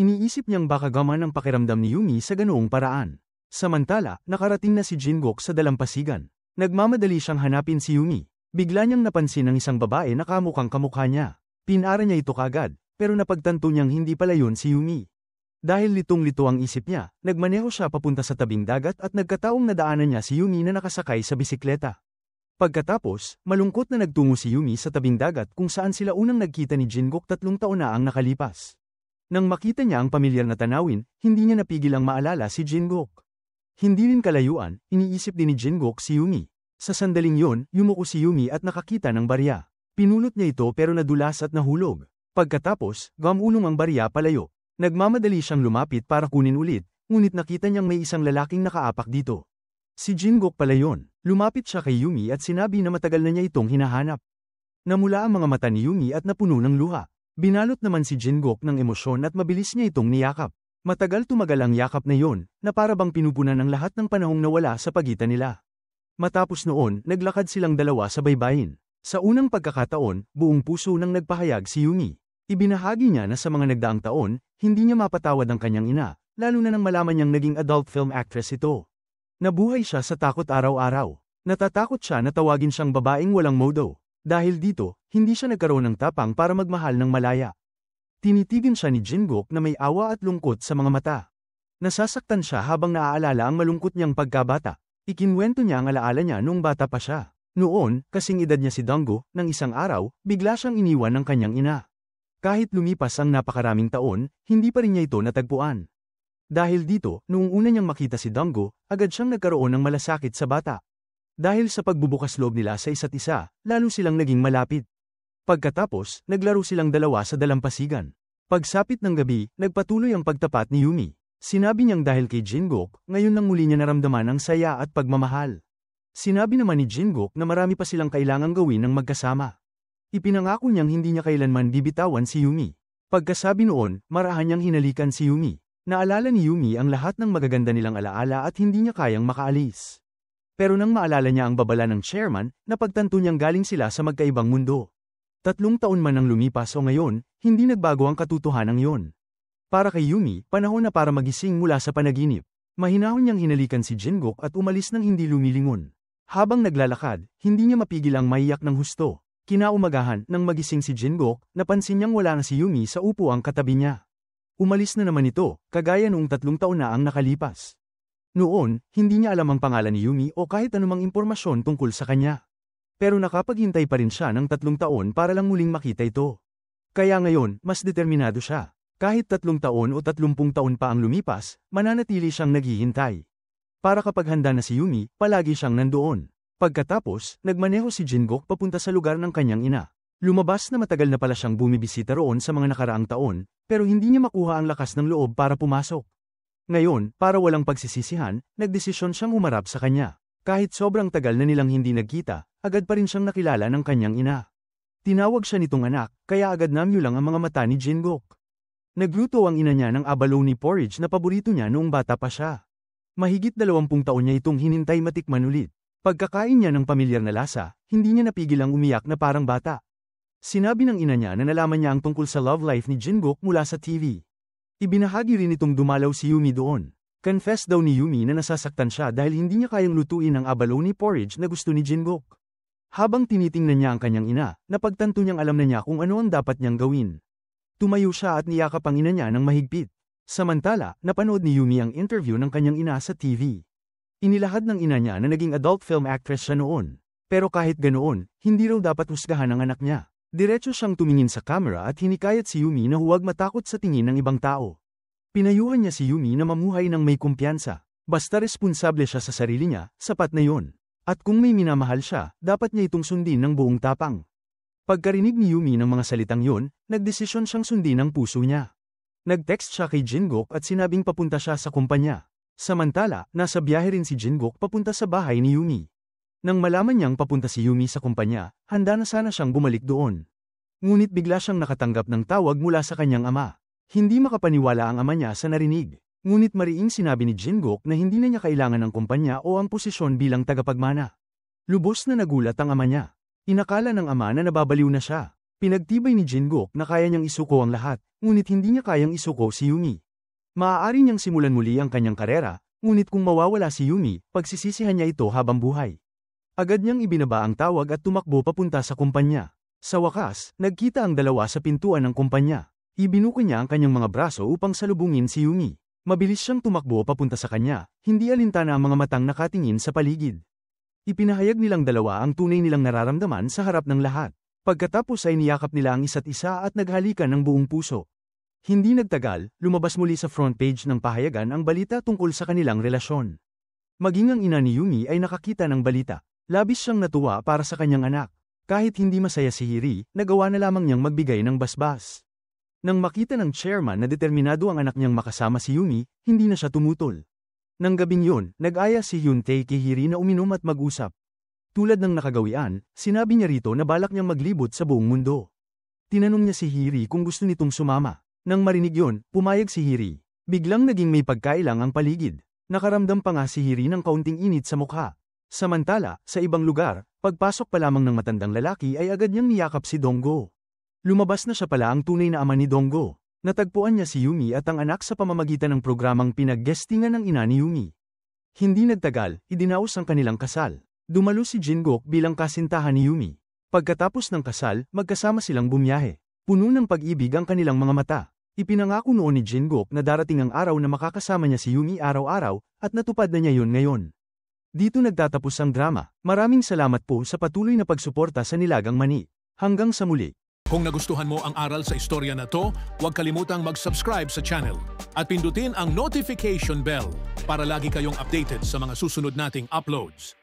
Speaker 1: Iniisip niyang baka gaman ang pakiramdam ni Yumi sa ganoong paraan. Samantala, nakarating na si Jin-guk sa dalampasigan. Nagmamadali siyang hanapin si Yumi. Bigla niyang napansin ang isang babae na kamukhang kamukha niya. Pinara niya ito kagad, pero napagtanto niyang hindi pala yun si Yumi. Dahil litong-lito ang isip niya, nagmaneho siya papunta sa tabing dagat at nagkataong nadaanan niya si Yumi na nakasakay sa bisikleta. Pagkatapos, malungkot na nagtungo si Yumi sa tabing dagat kung saan sila unang nagkita ni Jin-guk 3 taon na ang nakalipas. Nang makita niya ang pamilyar na tanawin, hindi niya napigil ang maalala si Jin-guk. Hindi rin kalayuan, iniisip din ni Jin-guk si Yumi. Sa sandaling yon, yumuko si Yumi at nakakita ng barya. Pinulot niya ito pero nadulas at nahulog. Pagkatapos, gumulong ang barya palayo. Nagmamadali siyang lumapit para kunin ulit, ngunit nakita niyang may isang lalaking nakaapak dito. Si Jin-guk pala yon. Lumapit siya kay Yumi at sinabi na matagal na niya itong hinahanap. Namula ang mga mata ni Yumi at napuno ng luha. Binalot naman si Jin-guk ng emosyon at mabilis niya itong niyakap. Matagal tumagal ang yakap na yon, na para bang pinupunan ng lahat ng panahong nawala sa pagitan nila. Matapos noon, naglakad silang dalawa sa baybayin. Sa unang pagkakataon, buong puso nang nagpahayag si Yumi. Ibinahagi niya na sa mga nagdaang taon, hindi niya mapatawad ang kanyang ina, lalo na nang malaman niyang naging adult film actress ito. Nabuhay siya sa takot araw-araw. Natatakot siya na tawagin siyang babaeng walang modo. Dahil dito, hindi siya nagkaroon ng tapang para magmahal ng malaya. Tinitigan siya ni Jin-guk na may awa at lungkot sa mga mata. Nasasaktan siya habang naaalala ang malungkot niyang pagkabata. Ikinwento niya ang alaala niya noong bata pa siya. Noon, kasing edad niya si Donggo, ng isang araw, bigla siyang iniwan ng kanyang ina. Kahit lumipas ang napakaraming taon, hindi pa rin niya ito natagpuan. Dahil dito, noong una niyang makita si Donggo, agad siyang nagkaroon ng malasakit sa bata. Dahil sa pagbubukas loob nila sa isa't isa, lalo silang naging malapit. Pagkatapos, naglaro silang dalawa sa dalampasigan. Pagsapit ng gabi, nagpatuloy ang pagtapat ni Yumi. Sinabi niyang dahil kay Jin-guk, ngayon lang muli niya naramdaman ang saya at pagmamahal. Sinabi naman ni Jin-guk na marami pa silang kailangang gawin ng magkasama. Ipinangako niyang hindi niya kailanman bibitawan si Yumi. Pagkasabi noon, marahan niyang hinalikan si Yumi. Naalala ni Yumi ang lahat ng magaganda nilang alaala at hindi niya kayang makaalis. Pero nang maalala niya ang babala ng chairman, napagtanto niyang galing sila sa magkaibang mundo. 3 taon man ang lumipas o ngayon, hindi nagbago ang katotohanan yon. Para kay Yumi, panahon na para magising mula sa panaginip. Mahinahon niyang hinalikan si Jingok at umalis nang hindi lumilingon. Habang naglalakad, hindi niya mapigil ang maiyak ng husto. Kinaumagahan, nang magising si Jingok, napansin niyang wala na si Yumi sa upuang katabi niya. Umalis na naman ito, kagaya noong 3 taon na ang nakalipas. Noon, hindi niya alam ang pangalan ni Yumi o kahit anumang impormasyon tungkol sa kanya. Pero nakapaghintay pa rin siya ng 3 taon para lang muling makita ito. Kaya ngayon, mas determinado siya. Kahit 3 taon o 30 taon pa ang lumipas, mananatili siyang naghihintay. Para kapag handa na si Yumi, palagi siyang nandoon. Pagkatapos, nagmaneho si Jingok papunta sa lugar ng kanyang ina. Lumabas na matagal na pala siyang bumibisita roon sa mga nakaraang taon, pero hindi niya makuha ang lakas ng loob para pumasok. Ngayon, para walang pagsisisihan, nagdesisyon siyang umarap sa kanya. Kahit sobrang tagal na nilang hindi nagkita, agad pa rin siyang nakilala ng kanyang ina. Tinawag siya nitong anak, kaya agad namyulang ang mga mata ni Jingok. Nagluto ang ina niya ng abalone porridge na paborito niya noong bata pa siya. Mahigit 20 taon niya itong hinintay matikman ulit. Pagkakain niya ng pamilyar na lasa, hindi niya napigil ang umiyak na parang bata. Sinabi ng ina niya na nalaman niya ang tungkol sa love life ni Jingok mula sa TV. Ibinahagi rin itong dumalaw si Yumi doon. Confess daw ni Yumi na nasasaktan siya dahil hindi niya kayang lutuin ang abalone porridge na gusto ni Jingok. Habang tinitingnan niya ang kanyang ina, napagtanto niyang alam na niya kung ano ang dapat niyang gawin. Tumayo siya at niyakap ang ina niya ng mahigpit. Samantala, napanood ni Yumi ang interview ng kanyang ina sa TV. Inilahad ng ina niya na naging adult film actress siya noon. Pero kahit ganoon, hindi raw dapat husgahan ang anak niya. Diretso siyang tumingin sa camera at hinikayat si Yumi na huwag matakot sa tingin ng ibang tao. Pinayuhan niya si Yumi na mamuhay ng may kumpiyansa. Basta responsable siya sa sarili niya, sapat na yon. At kung may minamahal siya, dapat niya itong sundin ng buong tapang. Pagkarinig ni Yumi ng mga salitang yon, nagdesisyon siyang sundin ang puso niya. Nag-text siya kay Jingok at sinabing papunta siya sa kumpanya. Samantala, nasa biyahe rin si Jingok papunta sa bahay ni Yumi. Nang malaman niyang papunta si Yumi sa kumpanya, handa na sana siyang bumalik doon. Ngunit bigla siyang nakatanggap ng tawag mula sa kanyang ama. Hindi makapaniwala ang ama niya sa narinig. Ngunit mariing sinabi ni Jingok na hindi na niya kailangan ng kumpanya o ang posisyon bilang tagapagmana. Lubos na nagulat ang ama niya. Inakala ng ama na nababaliw na siya. Pinagtibay ni Jingok na kaya niyang isuko ang lahat, ngunit hindi niya kayang isuko si Yumi. Maaari niyang simulan muli ang kanyang karera, ngunit kung mawawala si Yumi, pagsisisihan niya ito habang buhay. Agad niyang ibinaba ang tawag at tumakbo papunta sa kumpanya. Sa wakas, nagkita ang dalawa sa pintuan ng kumpanya. Ibinuko niya ang kanyang mga braso upang salubungin si Yumi. Mabilis siyang tumakbo papunta sa kanya, hindi alintana ang mga matang nakatingin sa paligid. Ipinahayag nilang dalawa ang tunay nilang nararamdaman sa harap ng lahat. Pagkatapos ay niyakap nila ang isa't isa at naghalikan ng buong puso. Hindi nagtagal, lumabas muli sa front page ng pahayagan ang balita tungkol sa kanilang relasyon. Maging ang ina ni Yumi ay nakakita ng balita. Labis siyang natuwa para sa kanyang anak. Kahit hindi masaya si Hiri, nagawa na lamang niyang magbigay ng basbas. Nang makita ng chairman na determinado ang anak niyang makasama si Yumi, hindi na siya tumutol. Nang gabing yun, nag-aya si Hyuntae kay Hiri na uminom at mag-usap. Tulad ng nakagawian, sinabi niya rito na balak niyang maglibot sa buong mundo. Tinanong niya si Hiri kung gusto nitong sumama. Nang marinig yun, pumayag si Hiri. Biglang naging may pagkailang ang paligid. Nakaramdam pa nga si Hiri ng kaunting init sa mukha. Samantala, sa ibang lugar, pagpasok pa lamang ng matandang lalaki ay agad niyang niyakap si Donggo. Lumabas na siya pala ang tunay na ama ni Donggo. Natagpuan niya si Yumi at ang anak sa pamamagitan ng programang pinag-guestingan ng ina ni Yumi. Hindi nagtagal, idinaos ang kanilang kasal. Dumalo si Jingok bilang kasintahan ni Yumi. Pagkatapos ng kasal, magkasama silang bumiyahe. Puno ng pag-ibig ang kanilang mga mata. Ipinangako noon ni Jingok na darating ang araw na makakasama niya si Yumi araw-araw, at natupad na niya yun ngayon. Dito nagtatapos ang drama. Maraming salamat po sa patuloy na pagsuporta sa Nilagang Mani. Hanggang sa muli.
Speaker 2: Kung nagustuhan mo ang aral sa istorya na to, huwag kalimutang mag-subscribe sa channel at pindutin ang notification bell para lagi kayong updated sa mga susunod nating uploads.